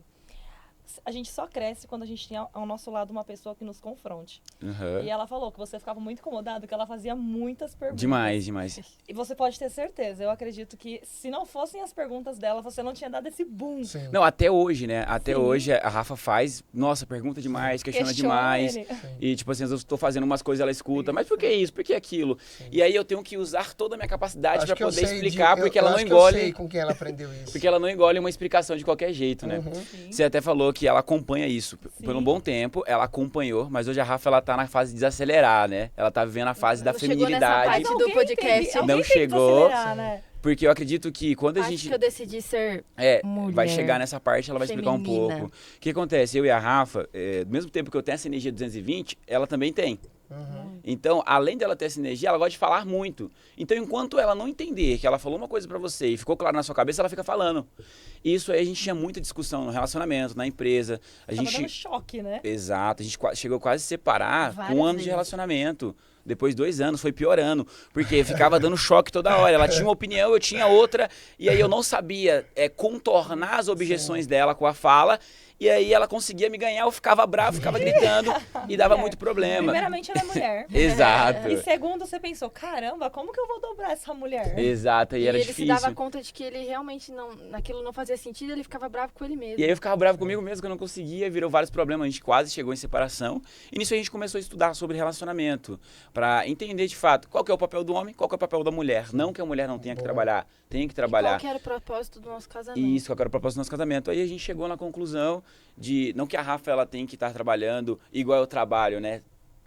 a gente só cresce quando a gente tem ao nosso lado uma pessoa que nos confronte. Aham. E ela falou que você ficava muito incomodado, que ela fazia muitas perguntas. Demais, demais. E você pode ter certeza, eu acredito que se não fossem as perguntas dela, você não tinha dado esse boom. Sim. Não, até hoje, né? Até Sim. hoje a Rafa faz, nossa, pergunta demais, questiona demais. ele. E, tipo assim, às vezes eu tô fazendo umas coisas, ela escuta, mas por que isso? Por que aquilo? E aí eu tenho que usar toda a minha capacidade Acho pra que eu poder sei explicar, de- porque eu ela não acho que eu sei engole. com quem ela aprendeu isso. Porque ela não engole uma explicação de qualquer jeito, né? Uhum. Sim. Você até falou que ela acompanha isso. Por um Sim. bom tempo, ela acompanhou, mas hoje a Rafa, ela tá na fase de desacelerar, né? Ela tá vivendo a fase da Não chegou nessa feminilidade. parte do Alguém podcast. tem que- alguém Não tem que chegou. acelerar, né? Porque eu acredito que quando a Acho gente... que eu decidi ser vai mulher chegar nessa parte, ela vai explicar um feminina. pouco. O que acontece? Eu e a Rafa, ao mesmo tempo que eu tenho essa energia 220, ela também tem. Uhum. Então, além dela ter essa energia, ela gosta de falar muito. Então, enquanto ela não entender que ela falou uma coisa pra você e ficou claro na sua cabeça, ela fica falando. Isso aí a gente tinha muita discussão no relacionamento, na empresa. A Tava gente dando choque, né? Exato, a gente chegou quase a separar Várias com um ano de vezes. relacionamento. Depois 2 anos, foi piorando. Porque ficava dando choque toda hora. Ela tinha uma opinião, eu tinha outra. E aí eu não sabia contornar as objeções dela com a fala. E aí ela conseguia me ganhar, eu ficava bravo, ficava gritando e dava Mulher. muito problema. Primeiramente, ela é mulher. Exato. E segundo, você pensou, caramba, como que eu vou dobrar essa mulher? Exato, e E era ele difícil. se dava conta de que ele realmente naquilo não fazia sentido, ele ficava bravo com ele mesmo. E aí eu ficava bravo comigo mesmo, que eu não conseguia, virou vários problemas, a gente quase chegou em separação. E nisso a gente começou a estudar sobre relacionamento, pra entender de fato qual que é o papel do homem, qual que é o papel da mulher. Não que a mulher não tenha que Boa. trabalhar, tem que E trabalhar. qual que era o propósito do nosso casamento? Isso, que eu quero propósito do nosso casamento. Aí a gente chegou na conclusão de, não que a Rafa ela tem que estar trabalhando igual eu trabalho, né?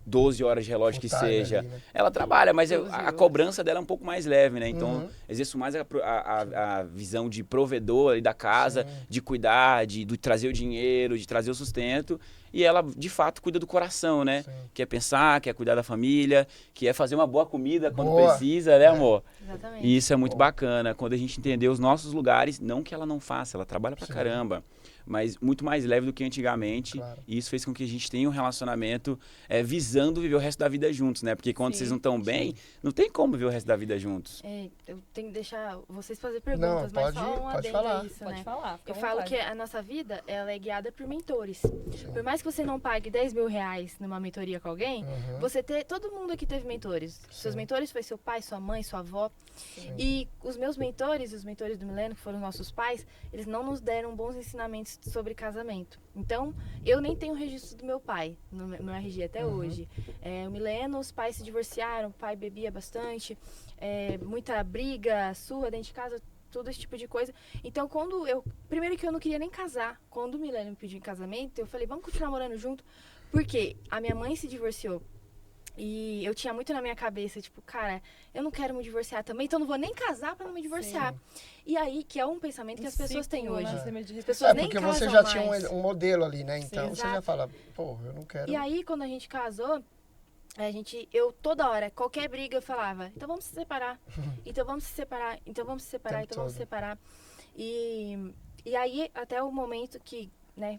12 horas de relógio que Full time seja. ali, né? Ela trabalha, mas 12 a horas. cobrança dela é um pouco mais leve, né? Então, Uhum. exerço mais a visão de provedor ali da casa, Sim. de cuidar, de trazer o dinheiro, de trazer o sustento. E ela, de fato, cuida do coração, né? Sim. Quer pensar, quer cuidar da família, quer fazer uma boa comida quando Boa. precisa, né, amor? Exatamente. E isso é muito Bom. bacana, quando a gente entender os nossos lugares, não que ela não faça, ela trabalha pra Sim. caramba, mas muito mais leve do que antigamente. Claro. E isso fez com que a gente tenha um relacionamento visando viver o resto da vida juntos, né? Porque quando Sim, vocês não estão bem, não tem como viver o resto da vida juntos. Eu tenho que deixar vocês fazer perguntas, mas pode- só um pode adendo falar. a isso, Pode né? falar. fica Eu à falo vontade. que a nossa vida, ela é guiada por mentores. Por mais que você não pague 10 mil reais numa mentoria com alguém, Uhum. todo mundo aqui teve mentores. Seus Sim. mentores foi seu pai, sua mãe, sua avó. E os meus mentores, os mentores do Milênio, que foram nossos pais, eles não nos deram bons ensinamentos sobre casamento. Então, eu nem tenho registro do meu pai no meu RG até Uhum. hoje. O Milênio, os pais se divorciaram, o pai bebia bastante, muita briga, surra dentro de casa, todo esse tipo de coisa. Então, primeiro que eu não queria nem casar. Quando o Milênio me pediu em casamento, eu falei, vamos continuar morando junto. Porque a minha mãe se divorciou. E eu tinha muito na minha cabeça, tipo, cara, eu não quero me divorciar também, então eu não vou nem casar pra não me divorciar. E aí, que é um pensamento que as pessoas têm ciclo, hoje. né? É. De As pessoas nem Porque você casam já tinha mais. um modelo ali, né? Então você já exato. fala, pô, eu não quero. E aí, quando a gente casou, eu toda hora, qualquer briga eu falava, então vamos se separar, então vamos se separar, então vamos se separar, Tempo então vamos se todo. separar. E aí, até o momento que, né,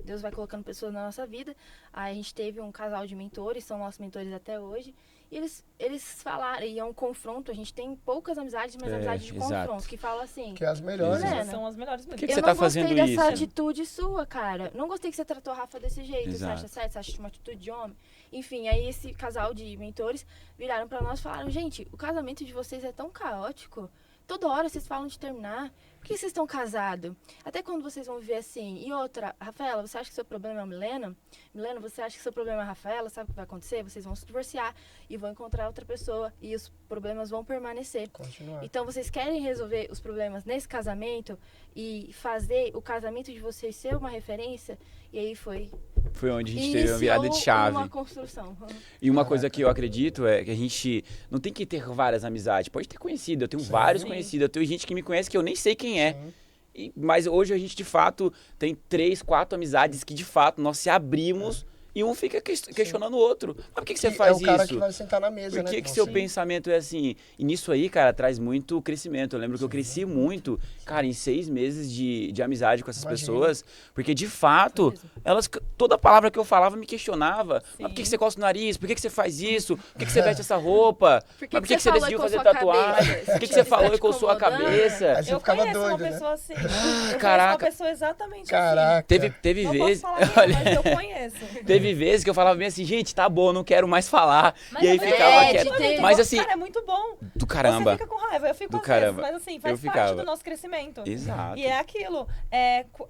Deus vai colocando pessoas na nossa vida, aí a gente teve um casal de mentores, são nossos mentores até hoje, e eles falaram, e é um confronto, a gente tem poucas amizades, mas amizades de exato. confronto, que falam assim, Que é as melhores. Né? né? São as melhores mesmo. que eu você não tá gostei fazendo dessa isso? atitude sua, cara. Não gostei que você tratou a Rafa desse jeito. Você acha Exato. certo? Você acha uma atitude de homem? Enfim, aí esse casal de mentores viraram pra nós e falaram, gente, o casamento de vocês é tão caótico. Toda hora vocês falam de terminar. Por que vocês estão casados? Até quando vocês vão viver assim? E outra, Rafaela, você acha que seu problema é o Milena? Milena, você acha que seu problema é a Rafaela? Sabe o que vai acontecer? Vocês vão se divorciar e vão encontrar outra pessoa. E os problemas vão permanecer. Continuar. Então, vocês querem resolver os problemas nesse casamento e fazer o casamento de vocês ser uma referência? E aí foi. Foi onde a gente teve uma virada de Iniciou chave. uma construção. E uma coisa que eu acredito é que a gente não tem que ter várias amizades. Pode ter conhecido, eu tenho Sim. vários Sim. conhecidos, eu tenho gente que me conhece que eu nem sei quem é. Sim. Mas hoje a gente, de fato, tem 3, 4 amizades que, de fato, nós se abrimos E um fica questionando o outro. Mas por que você Que faz é o cara isso? que vai sentar na mesa, Por né? que com seu você. pensamento é assim? E nisso aí, cara, traz muito crescimento. Eu lembro que eu cresci muito, cara, em 6 meses de amizade com essas Imagino. pessoas. Porque, de fato, Foi mesmo. toda palavra que eu falava me questionava. Mas por que Sim. você coça o nariz? Por que você faz isso? Por que você veste essa roupa? Por Mas por que você falou decidiu com fazer sua tatuagem? cabeça? Por que você Isso tá falou te e coçou a incomodando? cabeça? Aí você Eu ficava conheço uma doido, né? pessoa assim. Eu conheço Caraca. uma pessoa exatamente Caraca. Teve assim. Não vezes. posso falar quem é, mas eu conheço. Teve vezes que eu falava bem assim, gente, tá bom, não quero mais falar. Mas E aí é muito ficava bom, de quieto. ter- muito Mas bom. assim, Cara, é muito bom. do caramba. Você fica com raiva, eu fico Do às caramba. vezes, mas assim, Eu faz parte ficava. do nosso crescimento. Exato. E é aquilo,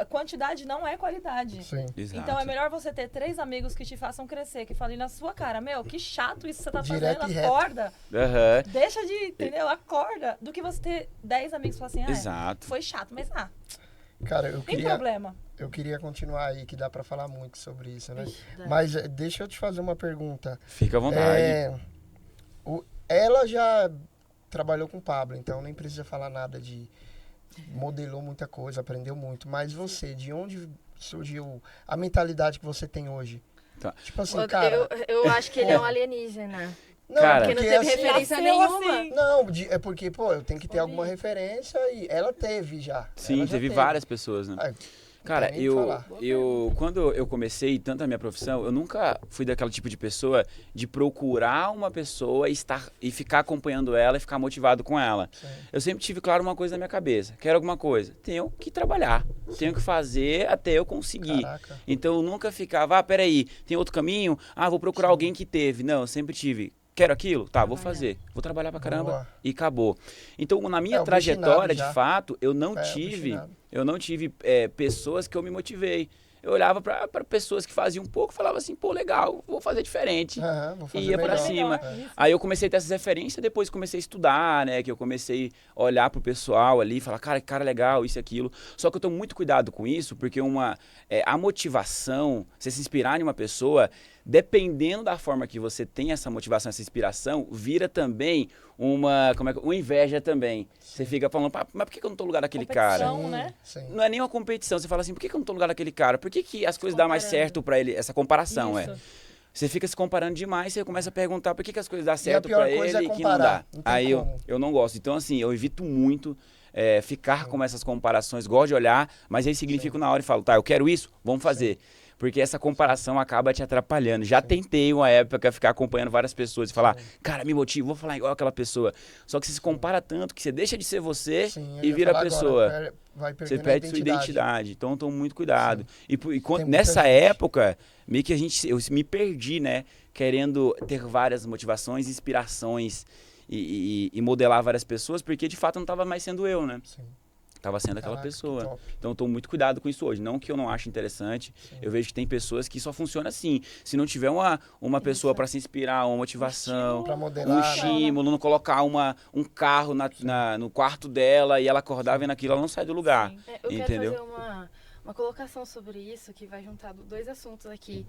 quantidade não é qualidade. Sim. Exato. Então é melhor você ter 3 amigos que te façam crescer, que falem na sua cara, meu, que chato isso que você tá Direto fazendo, e reto. acorda. Aham. Deixa de, entendeu? Acorda. Do que você ter 10 amigos que falam assim, Exato. foi chato, mas Cara, eu tem queria, problema. eu queria continuar aí, que dá pra falar muito sobre isso, né? Ixi, dá. Mas deixa eu te fazer uma pergunta. Fica à vontade. Ela já trabalhou com o Pablo, então nem precisa falar nada de... Modelou muita coisa, aprendeu muito. Mas você, de onde surgiu a mentalidade que você tem hoje? Tá. Tipo assim, cara... Eu acho que ele é um alienígena. Não, Cara- Porque não porque teve assim, referência nasceu nenhuma. assim. Não, é porque, pô, eu tenho que ter alguma referência e ela teve já. Sim, Ela já teve várias pessoas, né? Ah, Cara, tem nem o que falar. quando eu comecei tanto a minha profissão, eu nunca fui daquele tipo de pessoa de procurar uma pessoa e ficar acompanhando ela e ficar motivado com ela. Sim. Eu sempre tive, claro, uma coisa na minha cabeça. Quero alguma coisa. Tenho que trabalhar. Tenho que fazer até eu conseguir. Caraca. Então eu nunca ficava, peraí, tem outro caminho? Vou procurar alguém que teve. Não, eu sempre tive. Quero aquilo? Tá, vou fazer. Vou trabalhar pra caramba Boa. e acabou. Então, na minha É, trajetória, obstinado de já. fato, eu não obstinado. tive pessoas que eu me motivei. Eu olhava pra pessoas que faziam um pouco e falava assim, pô, legal, vou fazer diferente. Aham, vou fazer Ia pra melhor. cima. Melhor, isso. Aí eu comecei a ter essas referências, depois comecei a estudar, né? Que eu comecei a olhar pro pessoal ali, falar, cara, que cara legal, isso e aquilo. Só que eu tomo muito cuidado com isso, porque a motivação, você se inspirar em uma pessoa, dependendo da forma que você tem essa motivação, essa inspiração, vira também uma inveja também. Você fica falando, mas por que eu não tô no lugar daquele cara? Competição, né? Sim. Não é nem uma competição, você fala assim, por que eu não tô no lugar daquele cara? Por que as coisas dão mais Comparando. certo pra ele? Essa comparação, Isso. Você fica se comparando demais, você começa a perguntar por que as coisas dão certo pior pra coisa ele é e que não dá. comparar, não tem Aí como. eu não gosto. Então, assim, eu evito muito ficar com essas comparações, gosto de olhar, mas aí significa na hora e falo, tá, eu quero isso, vamos fazer. Porque essa comparação acaba te atrapalhando. Já tentei uma época ficar acompanhando várias pessoas e falar, cara, me motiva, vou falar igual aquela pessoa. Só que você se compara tanto que você deixa de ser você Sim, eu e ia vira a falar pessoa. agora, vai Você perdendo a perde sua identidade. Então eu tomo muito cuidado. E muita nessa gente. época, meio que eu me perdi, né? Querendo ter várias motivações, inspirações e modelar várias pessoas, porque de fato eu não estava mais sendo eu, né? Sim. Tava sendo aquela Caraca, que pessoa. top. Então eu tomo muito cuidado com isso hoje. Não que eu não ache interessante. Eu vejo que tem pessoas que só funciona assim. Se não tiver uma pessoa para se inspirar, uma motivação, Pra um modelar, né? estímulo, não colocar um carro no quarto dela e ela acordar vendo aquilo, ela não sai do lugar. Sim. Eu Entendeu? quero fazer uma colocação sobre isso, que vai juntar 2 assuntos aqui.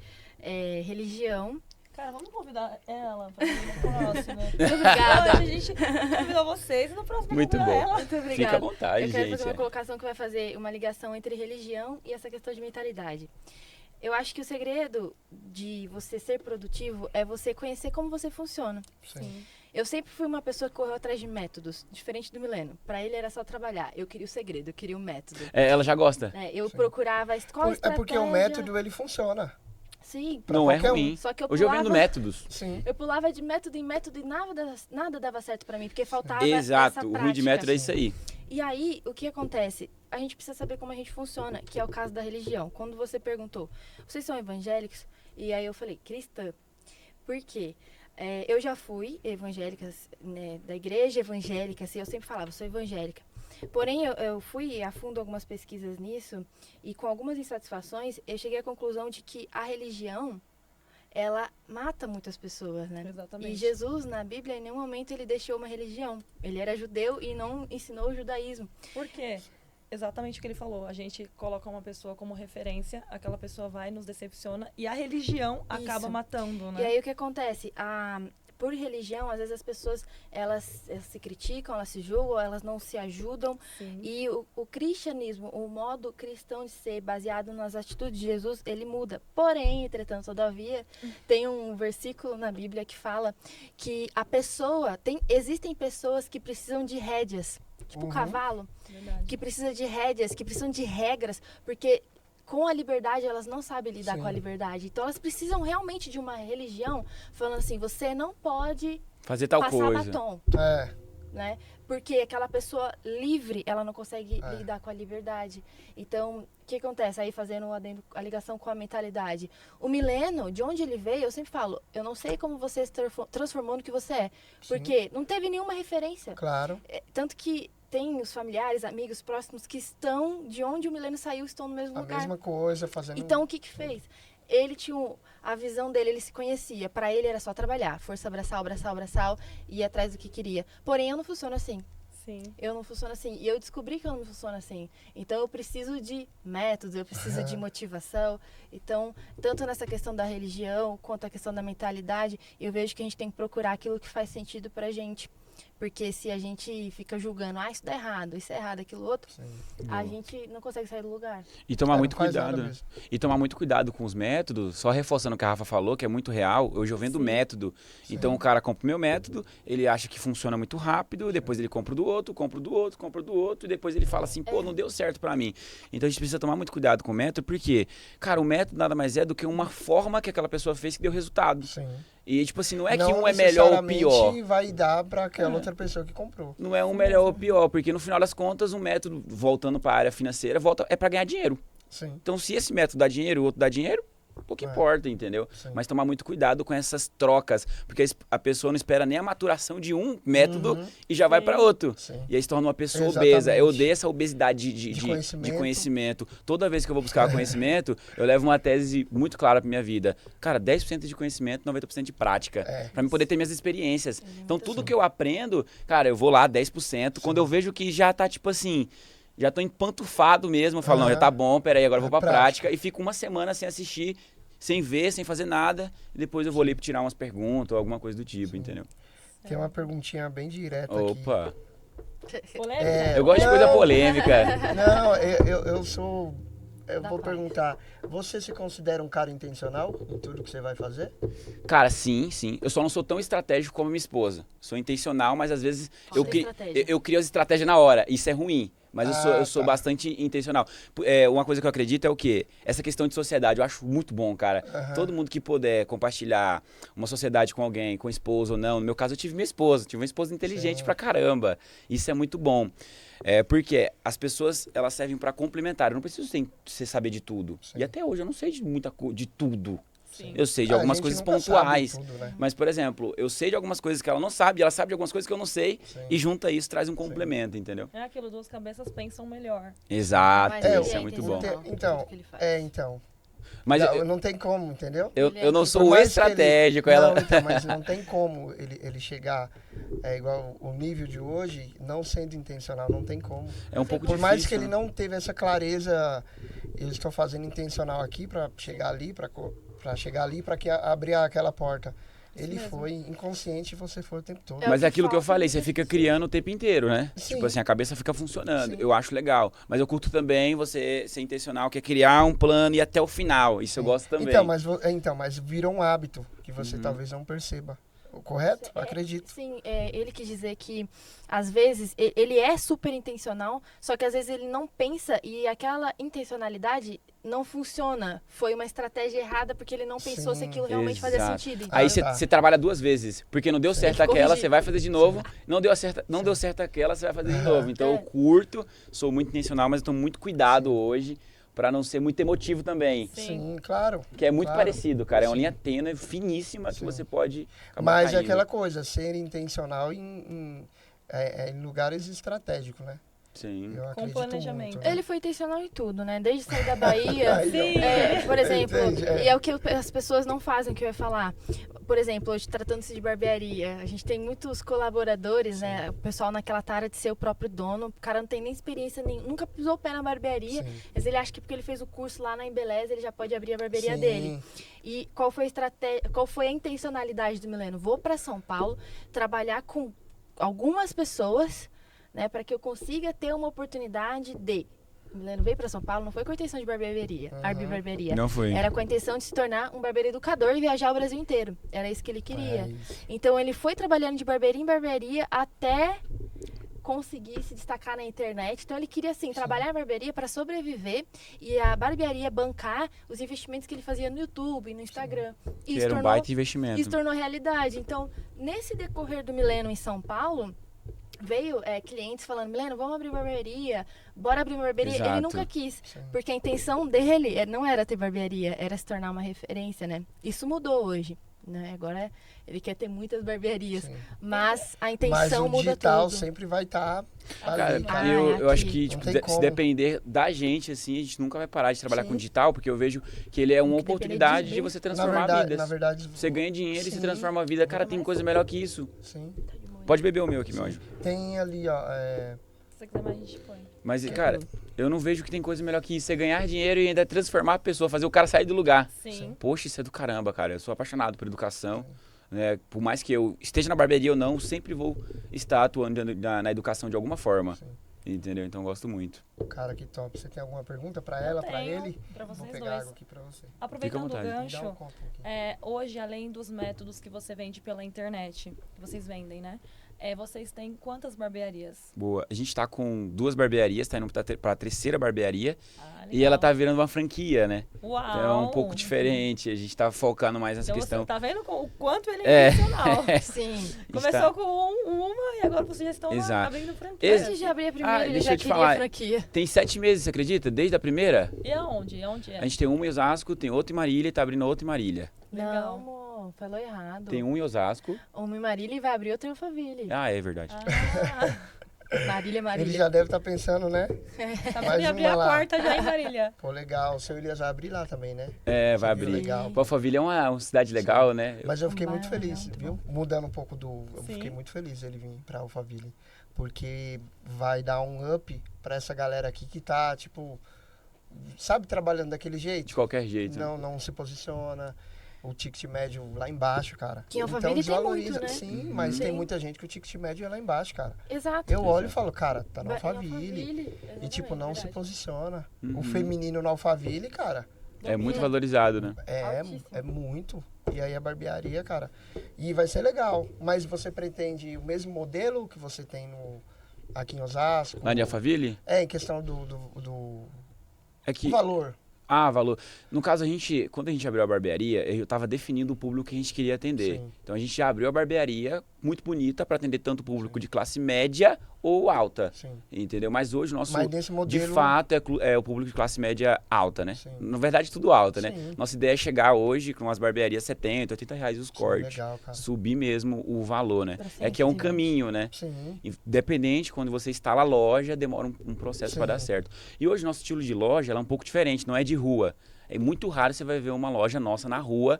Religião. Cara, vamos convidar ela pra vir no próximo. Muito obrigada. A gente convidou vocês e no próximo Muito convidar bom. ela. Muito obrigada. Fica à vontade, Eu quero gente. fazer uma colocação que vai fazer uma ligação entre religião e essa questão de mentalidade. Eu acho que o segredo de você ser produtivo é você conhecer como você funciona. Sim. Eu sempre fui uma pessoa que correu atrás de métodos, diferente do Mileno. Pra ele era só trabalhar. Eu queria o segredo, eu queria o método. Ela já gosta. Eu Sim. procurava qual É porque o método, ele funciona. Sim. pra Não é qualquer um. ruim. Só que eu Hoje eu pulava, vendo métodos. Sim. eu pulava de método em método e nada dava certo pra mim, porque faltava Exato. essa O prática. ruim de método é isso aí. E aí, o que acontece? A gente precisa saber como a gente funciona, que é o caso da religião. Quando você perguntou, vocês são evangélicos? E aí eu falei, cristã. Por quê? Eu já fui evangélica, né, da igreja evangélica, assim, eu sempre falava, sou evangélica. Porém, eu fui a fundo algumas pesquisas nisso e com algumas insatisfações, eu cheguei à conclusão de que a religião, ela mata muitas pessoas, né? Exatamente. E Jesus, na Bíblia, em nenhum momento ele deixou uma religião. Ele era judeu e não ensinou o judaísmo. Por quê? Exatamente o que ele falou. A gente coloca uma pessoa como referência, aquela pessoa vai, nos decepciona e a religião acaba Isso. matando, né? E aí o que acontece? por religião, às vezes as pessoas, elas se criticam, elas se julgam, elas não se ajudam. Sim. E o cristianismo, o modo cristão de ser, baseado nas atitudes de Jesus, ele muda. Porém, entretanto, todavia, tem um versículo na Bíblia que fala que existem pessoas que precisam de rédeas, tipo o cavalo, Verdade. que precisa de rédeas, que precisam de regras, porque com a liberdade elas não sabem lidar Sim. com a liberdade. Então elas precisam realmente de uma religião falando assim, você não pode Fazer tal passar coisa. batom, É, né? Porque aquela pessoa livre, ela não consegue É. lidar com a liberdade. Então, o que acontece? Aí fazendo a ligação com a mentalidade. O Mileno, de onde ele veio, eu sempre falo, eu não sei como você se transformou no que você é. Porque não teve nenhuma referência. claro. Tanto que tem os familiares, amigos próximos que estão de onde o Mileno saiu, estão no mesmo A lugar. mesma coisa, fazendo... Então, o que fez? Ele tinha a visão dele, ele se conhecia. Para ele era só trabalhar, força braçal, braçal, braçal, e ir atrás do que queria. Porém, eu não funciono assim. Sim. Eu não funciono assim. E eu descobri que eu não funciono assim. Então, eu preciso de métodos, eu preciso de motivação. Então, tanto nessa questão da religião, quanto a questão da mentalidade, eu vejo que a gente tem que procurar aquilo que faz sentido pra gente. Porque se a gente fica julgando, isso dá errado, isso é errado, aquilo outro, Sim. a gente não consegue sair do lugar. E tomar É, muito não faz nada cuidado. mesmo. E tomar muito cuidado com os métodos, só reforçando o que a Rafa falou, que é muito real. Hoje eu vendo Sim. método. Então o cara compra o meu método, ele acha que funciona muito rápido, depois ele compra o do outro, compra o do outro, compra o do outro, e depois ele fala assim, pô, não deu certo pra mim. Então a gente precisa tomar muito cuidado com o método, porque, cara, o método nada mais é do que uma forma que aquela pessoa fez que deu resultado. Sim. E, tipo assim, não é que Não um é melhor ou necessariamente pior. vai dar para aquela outra pessoa que comprou. Não é um melhor ou pior, porque no final das contas, um método, voltando para a área financeira, é para ganhar dinheiro. Sim. Então, se esse método dá dinheiro e o outro dá dinheiro, pouco importa, entendeu? Sim. Mas tomar muito cuidado com essas trocas, porque a pessoa não espera nem a maturação de um método e já vai Sim. para outro. Sim. E aí se torna uma pessoa Exatamente. obesa. Eu odeio essa obesidade de conhecimento. conhecimento. Toda vez que eu vou buscar conhecimento, eu levo uma tese muito clara para minha vida. Cara, 10% de conhecimento, 90% de prática. É. Para mim poder ter minhas experiências. Então, tudo que eu aprendo, cara, eu vou lá 10%. Quando eu vejo que já tá tipo assim, já tô empantufado mesmo, eu falo, não, já tá bom, peraí, agora eu vou pra prática. E fico uma semana sem assistir, sem ver, sem fazer nada. E depois eu vou ali tirar umas perguntas ou alguma coisa do tipo, entendeu? Tem uma perguntinha bem direta aqui. Opa, Polêmica? É, eu gosto de coisa polêmica. Não, eu sou... Eu Da vou praia. perguntar, você se considera um cara intencional em tudo que você vai fazer? Cara, sim, sim. Eu só não sou tão estratégico como minha esposa. Sou intencional, mas às vezes Qual é a estratégia? eu crio as estratégias na hora. Isso é ruim. Mas eu sou tá. bastante intencional. Uma coisa que eu acredito é o quê? Essa questão de sociedade. Eu acho muito bom, cara. Todo mundo que puder compartilhar uma sociedade com alguém, com esposa ou não. No meu caso, eu tive minha esposa. Tive uma esposa inteligente Sim. pra caramba. Isso é muito bom. Porque as pessoas, elas servem pra complementar. Eu não preciso você saber de tudo. Sim. E até hoje eu não sei de tudo. Sim. Eu sei de A algumas gente coisas nunca sabe pontuais. tudo, né? Mas, por exemplo, eu sei de algumas coisas que ela não sabe, e ela sabe de algumas coisas que eu não sei, Sim. e junta isso, traz um complemento, entendeu? É aquilo, duas cabeças pensam melhor. Exato, Mas isso ele é muito intencional bom. em Então, tudo que ele faz. então. Mas Não tem como, entendeu? eu não Por sou o mais que estratégico, ele... ela... Não, então, mas não tem como ele chegar igual o nível de hoje, não sendo intencional, não tem como. É um pouco Por difícil. mais que ele né? não teve essa clareza, eu estou fazendo intencional aqui para chegar ali, para chegar ali, para abrir aquela porta. Ele mesmo. foi inconsciente e você foi o tempo todo. É Mas o é que aquilo que eu falta falei, no você fica exercício. criando o tempo inteiro, né? Sim. Tipo assim, a cabeça fica funcionando. Sim. Eu acho legal. Mas eu curto também você ser intencional, que é criar um plano e ir até o final. Isso eu gosto também. Então, mas virou um hábito que você talvez não perceba. Correto? Acredito. Sim, ele quis dizer que, às vezes, ele é super intencional, só que às vezes ele não pensa e aquela intencionalidade não funciona. Foi uma estratégia errada porque ele não pensou se Sim, aquilo realmente fazia exato. sentido. Aí tá. você trabalha duas vezes, porque não deu certo Tem que aquela, corrigir. você vai fazer de novo. Não deu certo aquela, você vai fazer de novo. Então eu curto, sou muito intencional, mas eu tomo muito cuidado hoje pra não ser muito emotivo também. Sim, claro. Que é muito claro. parecido, cara. É uma Sim. linha tênue, finíssima, que Sim. você pode acabar Mas é caindo. aquela coisa, ser intencional em lugares estratégicos, né? Sim. Eu Com acredito planejamento. muito, né? Ele foi intencional em tudo, né? Desde sair da Bahia. Aí, ó. Sim. Por exemplo, Entende? e é o que as pessoas não fazem, que eu ia falar. Por exemplo, hoje tratando-se de barbearia, a gente tem muitos colaboradores, né? O pessoal naquela tara de ser o próprio dono. O cara não tem nem experiência nenhuma, nunca pisou o pé na barbearia, Sim. mas ele acha que porque ele fez o curso lá na Embeleza, ele já pode abrir a barbearia Sim. dele. E qual foi a estratégia, qual foi a intencionalidade do Mileno? Vou para São Paulo trabalhar com algumas pessoas, né, para que eu consiga ter uma oportunidade de. O Mileno veio para São Paulo, não foi com a intenção de barbearia, abrir barbearia. Não foi. Era com a intenção de se tornar um barbeiro educador e viajar o Brasil inteiro. Era isso que ele queria. É isso. Então ele foi trabalhando de barbearia em barbearia até conseguir se destacar na internet. Então ele queria assim trabalhar em barbearia para sobreviver e a barbearia bancar os investimentos que ele fazia no YouTube, no Instagram. E Que isso era um tornou- baita investimento. isso tornou realidade. Então, nesse decorrer do Mileno em São Paulo, veio clientes falando, Mileno, vamos abrir barbearia, bora abrir uma barbearia. Ele Exato. nunca quis, Sim. porque a intenção dele não era ter barbearia, era se tornar uma referência, né? Isso mudou hoje, né? Agora ele quer ter muitas barbearias, Sim. mas a Mas intenção o muda digital tudo. sempre vai estar Cara, ali, cara. eu acho aqui. que Não tipo, tem se como. depender da gente, assim, a gente nunca vai parar de trabalhar Sim. com digital, porque eu vejo que ele é uma Tem que depender oportunidade de de mim. você transformar vidas. Na verdade, Você ganha dinheiro e se Sim. transforma a vida. Cara, tem coisa melhor que isso. sim. Pode beber o meu aqui, meu anjo. Tem ali, ó, Se você quiser mais, a gente põe. Mas, cara, eu não vejo que tem coisa melhor que isso. Você ganhar dinheiro e ainda transformar a pessoa, fazer o cara sair do lugar. Sim. Poxa, isso é do caramba, cara. Eu sou apaixonado por educação. Né? Por mais que eu esteja na barbearia ou não, sempre vou estar atuando na educação de alguma forma. Sim. Entendeu? Então eu gosto muito. cara, que top. Você tem alguma pergunta pra Eu ela, pra tenho, ele? pra Vou vocês pegar dois. água aqui pra você. Aproveitando o vontade. Me dá um gancho, copo aqui. hoje, além dos métodos que você vende pela internet, que vocês vendem, né? Vocês têm quantas barbearias? Boa. A gente tá com 2 barbearias, tá indo pra terceira barbearia. Ah, E ela tá virando uma franquia, né? Uau! Então é um pouco diferente. A gente tá focando mais nessa Então questão. você tá vendo o quanto ele É. é intencional. Sim. A gente Começou tá- com uma e agora vocês já estão Exato. abrindo franquia. Antes de abrir a primeira, ele deixa já eu te queria falar. franquia. Tem 7 meses, você acredita? Desde a primeira. E aonde? Aonde é? A gente tem uma em Osasco, tem outra em Marília e tá abrindo outra em Marília. Legal. Não, amor, falou errado. Tem um em Osasco. Uma em Marília e vai abrir outra em Alphaville. Ah, é verdade. Marília, Marília. Ele já deve estar pensando, né? Tá Mais pra abrir uma a lá. quarta já em Marília. Pô, legal. O seu Elias vai abrir lá também, né? É, vai Você viu? abrir. Legal. Pô, Alphaville é uma cidade legal, né? Mas eu fiquei Vai, muito vai, feliz, muito viu? Mudando um pouco do... Eu Sim. fiquei muito feliz ele vir pra Alphaville. Porque vai dar um up pra essa galera aqui que tá, tipo... Sabe, trabalhando daquele De jeito? qualquer jeito. Não se posiciona. O ticket médio lá embaixo, cara. Que em Alphaville tem muito, né? Sim, mas Sim. tem muita gente que o ticket médio é lá embaixo, cara. Exato. Eu olho e falo, cara, tá no Vai em Alphaville. E, tipo, não se verdade. posiciona. O Uhum. feminino no Alphaville, cara, É muito valorizado, né? Altíssimo. é muito. E aí a barbearia, cara. E vai ser legal. Mas você pretende o mesmo modelo que você tem aqui em Osasco? Lá de Alphaville? É, em questão do É que... valor. Ah, valor. No caso, quando a gente abriu a barbearia, eu tava definindo o público que a gente queria atender. Sim. Então a gente já abriu a barbearia muito bonita para atender tanto o público de classe média ou alta. Sim. Entendeu? Mas hoje o nosso, Mas nesse de modelo... fato, é o público de classe média alta, né? Sim. Na verdade, tudo alta, né? Sim. Nossa ideia é chegar hoje com umas barbearias 70, 80 reais os cortes. Legal, cara. Subir mesmo o valor, né? Pra É que é um 120. caminho, né? Sim. Independente, quando você instala a loja, demora um processo para dar Sim. certo. E hoje nosso estilo de loja ela é um pouco diferente, não é de rua. É muito raro você vai ver uma loja nossa na rua,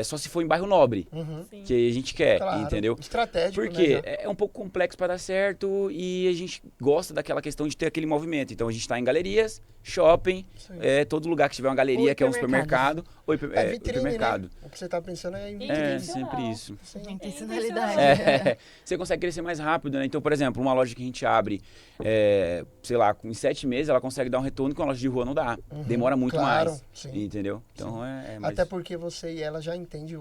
só se for em bairro nobre, Uhum. Sim. que a gente quer, Claro. entendeu? Estratégico, Porque né? já. é um pouco complexo para dar certo e a gente gosta daquela questão de ter aquele movimento. Então a gente está em galerias, shopping, Sim. todo lugar que tiver uma galeria Ou que é um hipermercado. supermercado, ou É vitrine, hipermercado. né? O que você tá pensando é em É, vitrine. É, Intencional. sempre isso. Sim. Intencionalidade. É, você consegue crescer mais rápido, né? Então, por exemplo, uma loja que a gente abre, sei lá, em 7 meses, ela consegue dar um retorno que uma loja de rua não dá. Uhum, Demora muito claro, mais. sim. Entendeu? Então é mais... Até porque você e ela já entende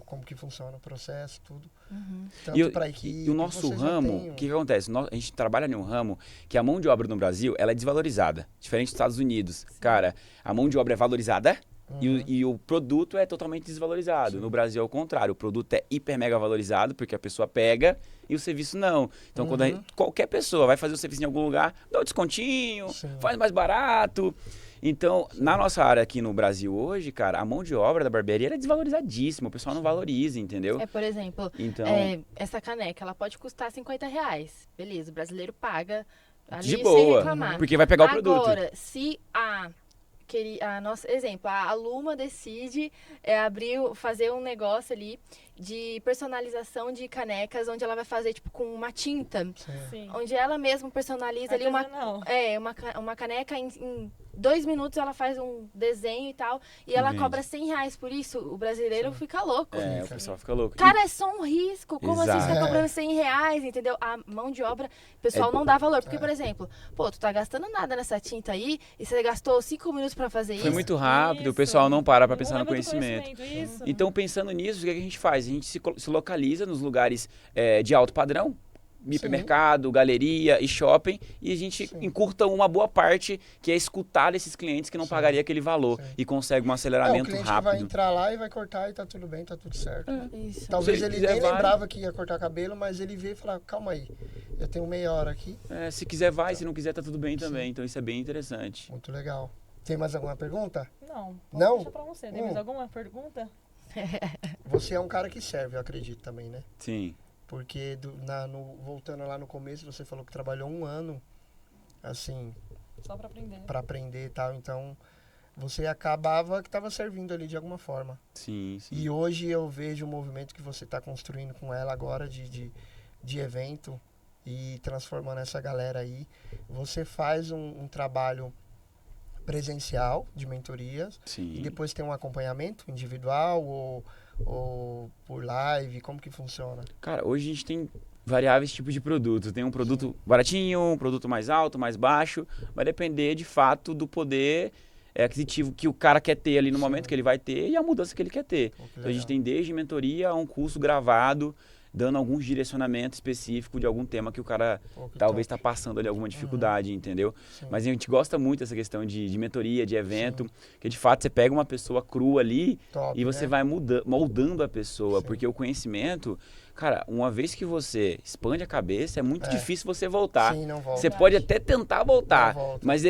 como que funciona o processo, tudo. Uhum. Tanto E, pra equipe. e o nosso você já ramo, tem o que acontece? A gente trabalha em um ramo que a mão de obra no Brasil, ela é desvalorizada. Diferente dos Estados Unidos. Cara, a mão de obra é valorizada e o produto é totalmente desvalorizado. Sim. No Brasil é o contrário. O produto é hiper mega valorizado porque a pessoa pega e o serviço não. Então, quando qualquer pessoa vai fazer o serviço em algum lugar, dá um descontinho, Sim. faz mais barato. Então, na nossa área aqui no Brasil hoje, cara, a mão de obra da barbearia ela é desvalorizadíssima. O pessoal não valoriza, entendeu? Por exemplo, Então... essa caneca, ela pode custar R$50. Beleza, o brasileiro paga ali De sem boa, reclamar. porque vai pegar o produto. Agora, se a nossa exemplo, a Luma decide fazer um negócio ali de personalização de canecas, onde ela vai fazer tipo com uma tinta, Sim. onde ela mesma personaliza ali uma caneca em 2 minutos ela faz um desenho e tal, e ela Vende. cobra R$100 por isso. O brasileiro fica louco. É, o pessoal fica louco. Cara, é só um risco. Como assim você Exato. tá cobrando R$100, entendeu? A mão de obra, o pessoal não dá valor. Porque, por exemplo, pô, tu tá gastando nada nessa tinta aí e você gastou 5 minutos pra fazer isso. Foi muito rápido, o Isso. pessoal não para pra Não pensar é no muito conhecimento. Isso. Então, pensando nisso, o que a gente faz? A gente se localiza nos lugares de alto padrão, hipermercado, galeria e shopping, e a gente encurta uma boa parte, que é escutar esses clientes que não pagaria aquele valor e consegue um o aceleramento cliente que vai rápido. entrar lá e vai cortar e tá tudo bem, tá tudo certo. Isso. Talvez Se ele ele quiser, nem vai. lembrava que ia cortar cabelo, mas ele veio e falou, calma aí, eu tenho meia hora aqui. Se quiser vai, se não quiser tá tudo bem também, então isso é bem interessante. Muito legal. Tem mais alguma pergunta? Não. Não? Deixa pra você. Tem mais alguma pergunta? Você é um cara que serve, eu acredito também, né? Sim. Porque voltando lá no começo, você falou que trabalhou 1 ano, assim, Só pra aprender. para aprender e tal. Então, você acabava que estava servindo ali de alguma forma. Sim. E hoje eu vejo o movimento que você está construindo com ela agora de evento e transformando essa galera aí. Você faz um trabalho presencial de mentorias Sim. e depois tem um acompanhamento individual ou por live, como que funciona? Cara, hoje a gente tem variáveis tipos de produtos. Tem um produto baratinho, um produto mais alto, mais baixo. Vai depender, de fato, do poder aquisitivo que o cara quer ter ali no momento que ele vai ter e a mudança que ele quer ter. Pô, que Então a gente legal. tem desde mentoria a um curso gravado, dando alguns direcionamentos específicos de algum tema que o cara Pô, que talvez top. está passando ali alguma dificuldade, entendeu? Sim. Mas a gente gosta muito dessa questão de mentoria, de evento, que de fato você pega uma pessoa crua ali Top, e você né? vai moldando a pessoa, Sim. porque o conhecimento, cara, uma vez que você expande a cabeça, é muito difícil você voltar. Sim, não volta. Você pode até tentar voltar, Não volta. mas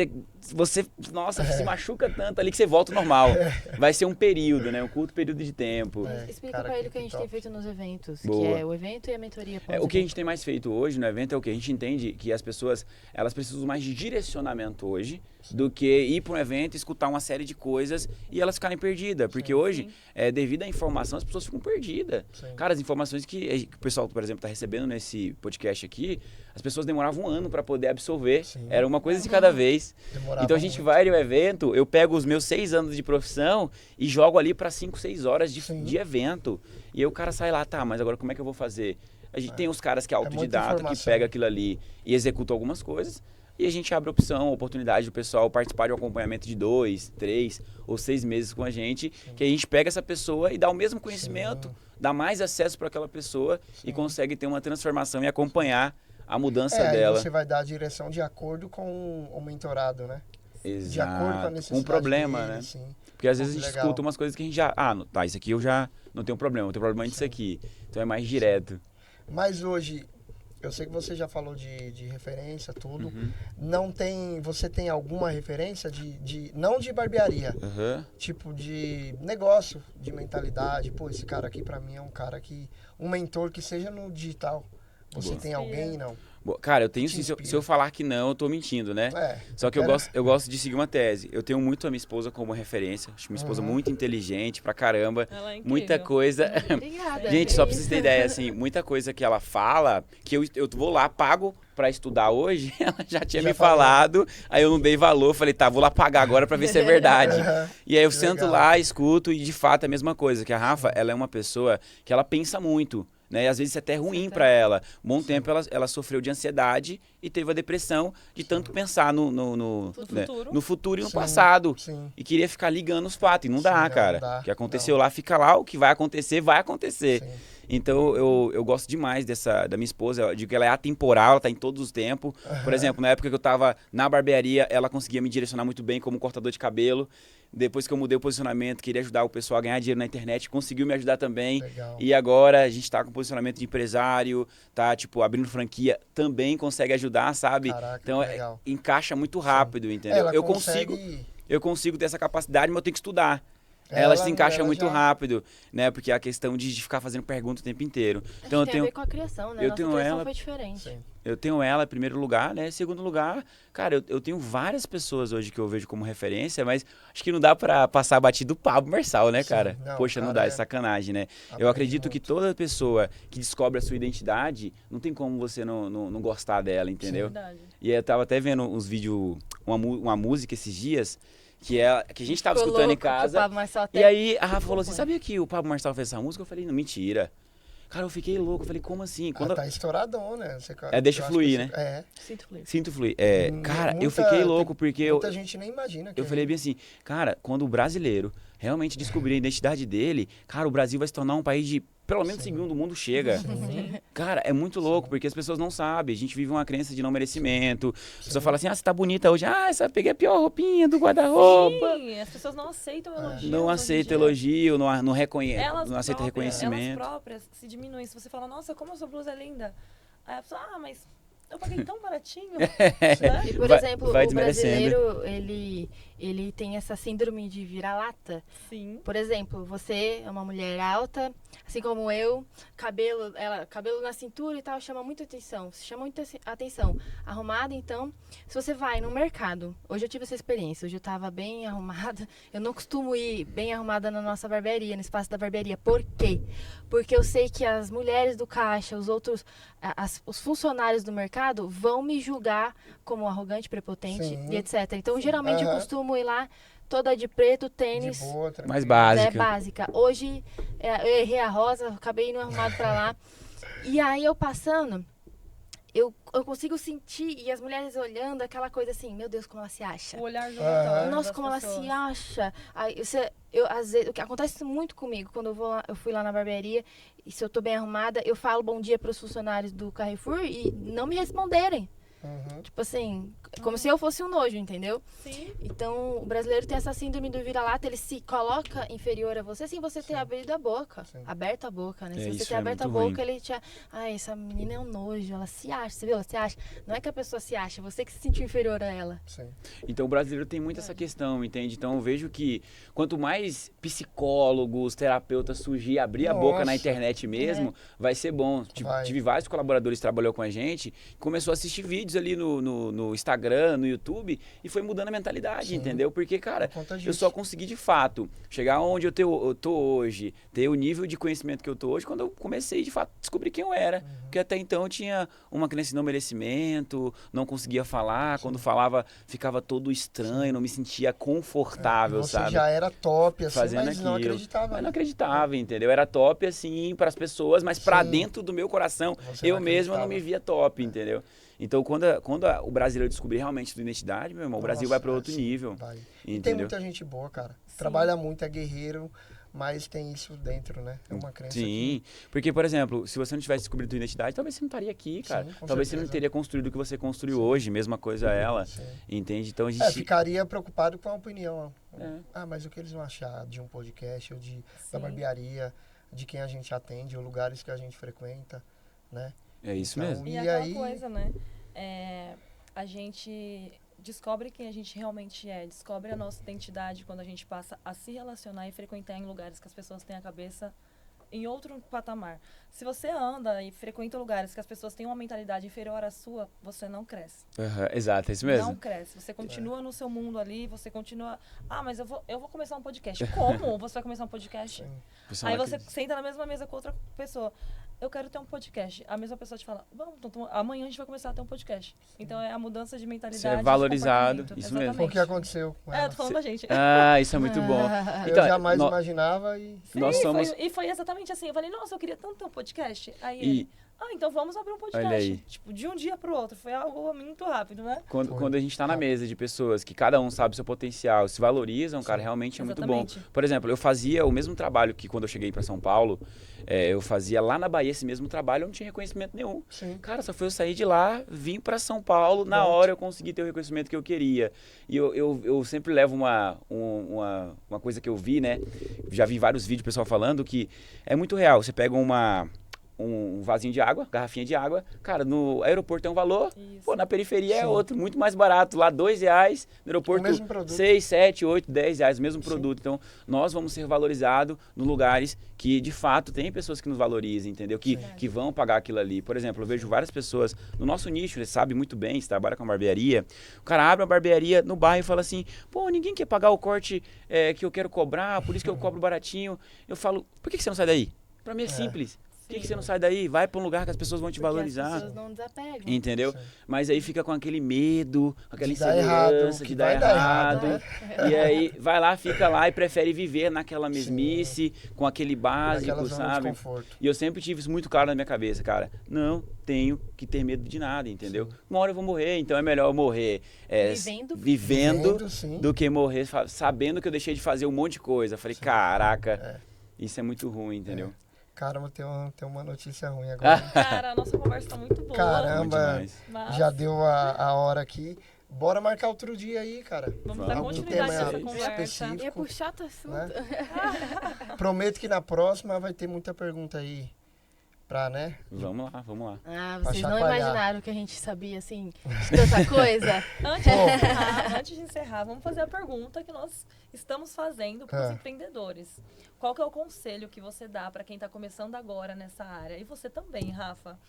você, nossa, se machuca tanto ali que você volta ao normal. Vai ser um período, né? Um curto período de tempo. Explica cara, pra ele o que a gente top. tem feito nos eventos, que Boa. é o evento e a mentoria. O que a gente tem mais feito hoje no evento é o que a gente entende que as pessoas elas precisam mais de direcionamento hoje do que ir para um evento, escutar uma série de coisas e elas ficarem perdidas. Porque hoje, devido à informação, as pessoas ficam perdidas. Sim. Cara, as informações que o pessoal, por exemplo, está recebendo nesse podcast aqui, as pessoas demoravam 1 ano para poder absorver. Sim. Era uma coisa de cada vez. Demorava Então a gente muito. vai ao evento, eu pego os meus 6 anos de profissão e jogo ali para 5, 6 horas Sim. de evento. E aí o cara sai lá, tá, mas agora como é que eu vou fazer? A gente tem os caras que é muita autodidata, que informação. pega aquilo ali e executa algumas coisas. E a gente abre opção, oportunidade do pessoal participar de um acompanhamento de 2, 3 ou 6 meses com a gente, que a gente pega essa pessoa e dá o mesmo conhecimento, dá mais acesso para aquela pessoa e consegue ter uma transformação e acompanhar a mudança Aí dela. você vai dar a direção de acordo com o mentorado, né? Exato. De acordo com a necessidade Um problema, dele, né? sim. Porque às vezes a Que gente legal. escuta umas coisas que a gente já... tá, isso aqui eu já não tenho problema, eu tenho problema disso aqui. Então é mais direto. Mas hoje, eu sei que você já falou de referência, tudo. Uhum. Não tem... Você tem alguma referência não de barbearia, Aham. tipo de negócio, de mentalidade? Pô, esse cara aqui pra mim é um cara que... Um mentor que seja no digital. Você Boa. tem alguém, não? Bom, cara, eu tenho Te sim. Se eu inspira. falar que não, eu tô mentindo, né? Só que eu gosto de seguir uma tese. Eu tenho muito a minha esposa como referência. Acho minha esposa muito inteligente pra caramba. Ela é incrível. Muita coisa. Obrigada. Gente, só pra vocês terem ideia, assim, muita coisa que ela fala, que eu vou lá, pago pra estudar hoje, ela já tinha Já me falou. falado, aí eu não dei valor, falei, tá, vou lá pagar agora pra ver se é verdade. E aí eu Que sento legal. lá, escuto, e de fato é a mesma coisa, que a Rafa, ela é uma pessoa que ela pensa muito, né? E às vezes isso é até ruim pra ela. Um bom tempo ela sofreu de ansiedade e teve a depressão de tanto pensar no futuro e no Sim, passado. sim. E queria ficar ligando os fatos. E não dá, Sim, cara. não dá, O que aconteceu lá, fica lá. O que vai acontecer, vai acontecer. Sim. Então, eu gosto demais da minha esposa. Eu digo que ela é atemporal, ela tá em todos os tempos. Por exemplo, na época que eu tava na barbearia, ela conseguia me direcionar muito bem como cortador de cabelo. Depois que eu mudei o posicionamento, queria ajudar o pessoal a ganhar dinheiro na internet, conseguiu me ajudar também. Legal. E agora a gente tá com posicionamento de empresário, tá, tipo, abrindo franquia, também consegue ajudar, sabe? Caraca, Então, que legal. encaixa muito rápido, entendeu? Ela Eu consegue... consigo ter essa capacidade, mas eu tenho que estudar. Ela se encaixa ela muito já- rápido, né? Porque é a questão de ficar fazendo pergunta o tempo inteiro. Então Acho que tem a ver com a criação, né? eu Nossa tenho criação ela- foi diferente. Sim. Eu tenho ela em primeiro lugar, né? Segundo lugar, cara, eu tenho várias pessoas hoje que eu vejo como referência, mas acho que não dá pra passar batido o Pablo Marçal, né, Sim, cara? não, Poxa, não cara, dá, é- é sacanagem, né? Eu Aprende acredito que muito. toda pessoa que descobre a sua identidade, não tem como você não gostar dela, entendeu? Verdade. E eu tava até vendo uns vídeos, uma música esses dias, que a gente tava Ficou escutando em louco que o casa. Pablo Marçal E até aí a Rafa falou assim: compõe. sabia que o Pablo Marçal fez essa música? Eu falei: não, mentira. Cara, eu fiquei louco. Eu falei: como assim? Quando Tá estouradão, né? Você, Deixa eu acho fluir, que né? É. Sinto fluir. Sinto fluir. Cara, eu Muita- fiquei louco porque Muita gente nem imagina que eu falei bem assim, cara, quando o brasileiro realmente descobrir a identidade dele, cara, o Brasil vai se tornar um país de pelo menos segundo mundo chega. Cara, é muito louco, porque as pessoas não sabem. A gente vive uma crença de não merecimento. A pessoa fala assim, você tá bonita hoje. Essa peguei a pior roupinha do guarda-roupa. Sim, as pessoas não aceitam elogio. Não hoje em aceita dia. elogio, não reconhece, Elas não aceita próprias- reconhecimento. Elas próprias se diminuem. Se você fala, nossa, como a sua blusa é linda. Aí a pessoa, mas eu paguei tão baratinho. Né? E, por Vai- exemplo, vai o desmerecendo. brasileiro, ele tem essa síndrome de vira-lata. Sim. Por exemplo, você é uma mulher alta, assim como eu, cabelo na cintura e tal, chama muita atenção. Chama muita atenção. Arrumada, então, se você vai no mercado, hoje eu tive essa experiência, hoje eu tava bem arrumada. Eu não costumo ir bem arrumada na nossa barbearia, no espaço da barbearia. Por quê? Porque eu sei que as mulheres do caixa, os outros, os funcionários do mercado vão me julgar como arrogante, prepotente Sim. e etc. Então, geralmente eu Aham. costumo ir lá toda de preto, De tênis, boa, tranquilo. Mais é básica. básica. Hoje eu errei a rosa, acabei indo arrumado pra lá. E aí eu passando, eu consigo sentir, e as mulheres olhando, aquela coisa assim, meu Deus, como ela se acha. O olhar julgatório. Nossa, das como ela pessoas. se acha. Aí, às vezes, o que acontece muito comigo, quando eu fui lá na barbearia, e se eu tô bem arrumada, eu falo bom dia pros funcionários do Carrefour e não me responderem. Uhum. Tipo assim, como se eu fosse um nojo, entendeu? Sim. Então, o brasileiro tem essa síndrome do vira-lata, ele se coloca inferior a você sem você ter abrido a boca. Sim. Aberto a boca, né? É, Se você isso ter é aberto a muito boca, ruim. ele te... Ai, essa menina é um nojo, ela se acha, você viu? Ela se acha. Não é que a pessoa se acha, você que se sentiu inferior a ela. Sim. Então o brasileiro tem muito essa questão, entende? Então eu vejo que quanto mais psicólogos, terapeutas surgir e abrir a boca na Nossa. internet mesmo, vai ser bom. Vai. Tive vários colaboradores que trabalhou com a gente, começou a assistir vídeos ali no Instagram, no YouTube, e foi mudando a mentalidade, Sim. entendeu? Porque, cara, Por conta eu disso. só consegui de fato chegar onde eu tô hoje, ter o nível de conhecimento que eu tô hoje, quando eu comecei de fato a descobrir quem eu era. Uhum. Porque até então eu tinha uma crença de não merecimento, não conseguia falar, quando falava ficava todo estranho, não me sentia confortável, Você sabe? já era top, assim, Fazendo mas não aquilo. acreditava. Mas né? não acreditava, entendeu? Era top, assim, para as pessoas, mas para Sim. dentro do meu coração, Você eu não mesmo eu não acreditava. me via top, entendeu? Então, quando o brasileiro descobrir realmente sua identidade, meu irmão, o Brasil Nossa, vai para outro sim, nível, vai. E tem entendeu? muita gente boa, cara. Sim. Trabalha muito, é guerreiro, mas tem isso dentro, né? É uma crença Sim, porque, por exemplo, se você não tivesse descobrido sua identidade, talvez você não estaria aqui, cara. Sim, com Talvez você não certeza. teria construído o que você construiu hoje, mesma coisa ela, Sim. entende? Então a É, gente... ficaria preocupado com a opinião. É. Ah, mas o que eles vão achar de um podcast ou da Sim. barbearia, de quem a gente atende, ou lugares que a gente frequenta, né? É isso Então, mesmo. E E aquela aí- coisa, né? A gente descobre quem a gente realmente é, descobre a nossa identidade quando a gente passa a se relacionar e frequentar em lugares que as pessoas têm a cabeça em outro patamar. Se você anda e frequenta lugares que as pessoas têm uma mentalidade inferior à sua, você não cresce. Aham, exato, é isso mesmo. Não cresce. Você continua no seu mundo ali, você continua... Ah, mas eu vou começar um podcast. Como você vai começar um podcast? Sim. Pessoal, Aí não você acredita. senta na mesma mesa com outra pessoa. Eu quero ter um podcast. A mesma pessoa te fala, vamos, então, amanhã a gente vai começar a ter um podcast. Então é a mudança de mentalidade. Você é de valorizado, comportamento. isso mesmo. Exatamente. O que aconteceu com É, ela? eu tô falando da gente. Ah, isso é muito bom. Eu Então, jamais nó- imaginava e... Sim, nós somos- foi exatamente assim. Eu falei, nossa, eu queria tanto ter um podcast. Aí E- ele, então vamos abrir um podcast. Olha aí. Tipo, de um dia pro outro. Foi algo muito rápido, né? Quando, Foi. quando a gente tá na mesa de pessoas que cada um sabe seu potencial, se valorizam, cara, realmente é muito bom. Exatamente. Por exemplo, eu fazia o mesmo trabalho que quando eu cheguei pra São Paulo, eu fazia lá na Bahia esse mesmo trabalho, eu não tinha reconhecimento nenhum. Sim. Cara, só foi eu sair de lá, vim pra São Paulo, na Pronto. hora eu consegui ter o reconhecimento que eu queria. E eu sempre levo uma coisa que eu vi, né? Já vi vários vídeos do pessoal falando que é muito real. Você pega um vasinho de água, garrafinha de água. Cara, no aeroporto é um valor, Isso. pô, na periferia é Sim. outro, muito mais barato. Lá R$2, no aeroporto O mesmo produto. 6, 7, 8, 10 reais, o mesmo Sim. produto. Então, nós vamos ser valorizados nos lugares que, de fato, tem pessoas que nos valorizam, entendeu? Que vão pagar aquilo ali. Por exemplo, eu vejo várias pessoas no nosso nicho, você sabe muito bem, você trabalha com barbearia. O cara abre uma barbearia no bairro e fala assim, pô, ninguém quer pagar o corte que eu quero cobrar, por isso que eu cobro baratinho. Eu falo, por que você não sai daí? Pra mim é simples. Por que você não sai daí? Vai pra um lugar que as pessoas vão te Porque valorizar. as pessoas não desapegam. Entendeu? Sim. Mas aí fica com aquele medo, aquela De dar errado, insegurança que de vai dar dar errado. errado, E aí vai lá, fica lá e prefere viver naquela mesmice, com aquele básico, Naquela zona de sabe? conforto. E eu sempre tive isso muito claro na minha cabeça, cara. Não tenho que ter medo de nada, entendeu? Uma hora eu vou morrer, então é melhor eu morrer Vivendo. vivendo Sim. do que morrer sabendo que eu deixei de fazer um monte de coisa. Eu falei, caraca, isso é muito ruim, entendeu? Caramba, tem uma notícia ruim agora. Cara, a nossa conversa tá muito boa. Caramba. Muito demais. Mas Já deu a hora aqui. Bora marcar outro dia aí, cara. vamos dar Vamos. continuidade Tema nessa conversa. específico. Ia puxar outro assunto. Né? Prometo que na próxima vai ter muita pergunta aí pra, né? Vamos lá, vamos lá. Ah, Pra vocês não chacoalhar. imaginaram que a gente sabia, assim, de tanta coisa? Antes de encerrar, vamos fazer a pergunta que nós estamos fazendo para os empreendedores. Qual que é o conselho que você dá para quem está começando agora nessa área? E você também, Rafa.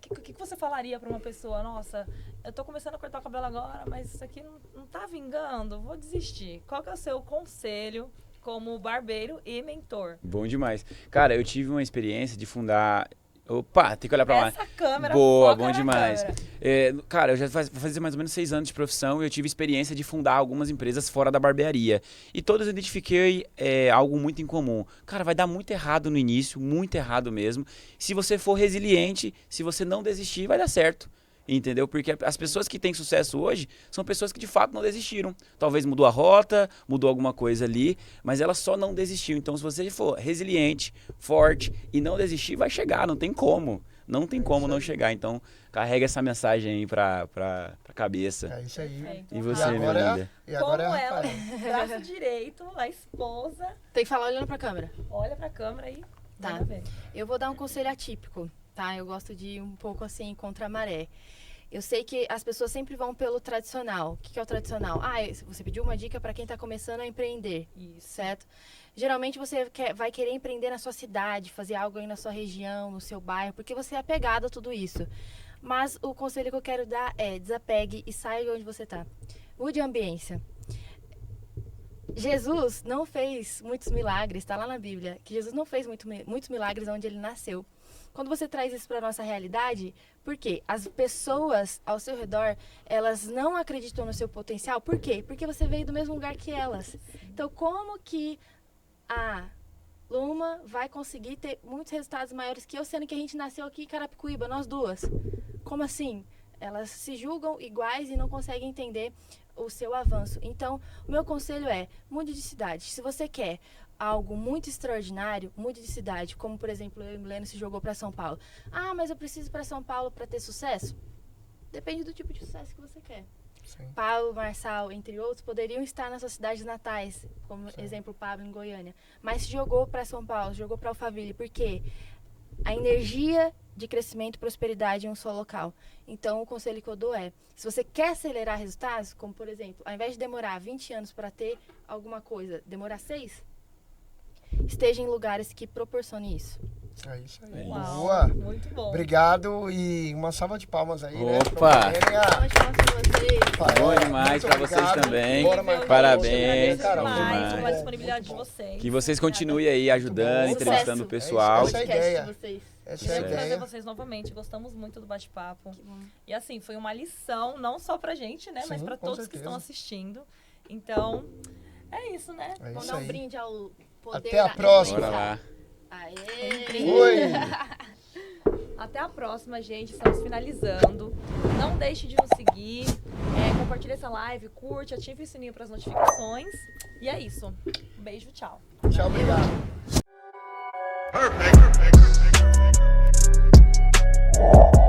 O que você falaria para uma pessoa? Nossa, eu estou começando a cortar o cabelo agora, mas isso aqui não está vingando, vou desistir. Qual que é o seu conselho como barbeiro e mentor? Bom demais. Cara, eu tive uma experiência de fundar... Opa, tem que olhar pra lá. Essa câmera Boa, foca bom na demais. câmera. Cara, eu já vou fazer mais ou menos 6 anos de profissão e eu tive experiência de fundar algumas empresas fora da barbearia. E todas eu identifiquei algo muito em comum. Cara, vai dar muito errado no início, muito errado mesmo. Se você for resiliente, se você não desistir, vai dar certo. Entendeu? Porque as pessoas que têm sucesso hoje são pessoas que de fato não desistiram. Talvez mudou a rota, mudou alguma coisa ali, mas ela só não desistiu. Então, se você for resiliente, forte e não desistir, vai chegar, não tem como. Não tem como não chegar. Então, carrega essa mensagem aí pra cabeça. É isso aí. Então, E E você, minha agora, linda? e agora como é a ela, Rafaela. braço direito, a esposa, Tem que falar olhando pra câmera. olha pra câmera e Tá. manda ver. Eu vou dar um conselho atípico, tá? Eu gosto de ir um pouco assim contra a maré. Eu sei que as pessoas sempre vão pelo tradicional. O que é o tradicional? Você pediu uma dica para quem está começando a empreender, Isso. certo? Geralmente você vai querer empreender na sua cidade, fazer algo aí na sua região, no seu bairro, porque você é apegado a tudo isso. Mas o conselho que eu quero dar é desapegue e saia de onde você está. Mude a ambiência. Jesus não fez muitos milagres, está lá na Bíblia, que Jesus não fez muitos milagres onde ele nasceu. Quando você traz isso para a nossa realidade, por quê? As pessoas ao seu redor, elas não acreditam no seu potencial. Por quê? Porque você veio do mesmo lugar que elas. Então, como que a Luma vai conseguir ter muitos resultados maiores que eu, sendo que a gente nasceu aqui em Carapicuíba, nós duas? Como assim? Elas se julgam iguais e não conseguem entender o seu avanço. Então, o meu conselho é, mude de cidade. Se você quer algo muito extraordinário, mude de cidade. Como, por exemplo, eu e Milena se jogou para São Paulo. Ah, mas eu preciso ir para São Paulo para ter sucesso? Depende do tipo de sucesso que você quer. Sim. Paulo, Marçal, entre outros, poderiam estar nas suas cidades natais, como exemplo Pablo em Goiânia. Mas se jogou para São Paulo, jogou para Alphaville. Por quê? A energia de crescimento e prosperidade em um só local. Então, o conselho que eu dou é, se você quer acelerar resultados, como por exemplo, ao invés de demorar 20 anos para ter alguma coisa, demorar 6, esteja em lugares que proporcionem isso. É isso aí. Uau, Boa. muito bom. Obrigado e uma salva de palmas aí, né? Opa. Pode falar com vocês. Bom demais pra vocês também. Bora marcar Parabéns. outro, cara. Bom demais demais. pela disponibilidade de vocês. Que vocês continuem aí ajudando, Muito bom. entrevistando o Sucesso. pessoal. Essa é a Podcast ideia. de vocês. Essa é a Queremos trazer ideia. vocês novamente. Gostamos muito do bate-papo. Que bom. E assim, foi uma lição, não só pra gente, né? Mas Sim, pra com todos que certeza. estão assistindo. Então, é isso, né? É Vamos isso dar um aí. brinde ao poder Até a da próxima. Bora influência. lá. Aê! Oi! Até a próxima, gente. Estamos finalizando. Não deixe de nos seguir. Compartilhe essa live, curte, ative o sininho para as notificações. E é isso. Um beijo, tchau. Tchau, obrigado. Perfect.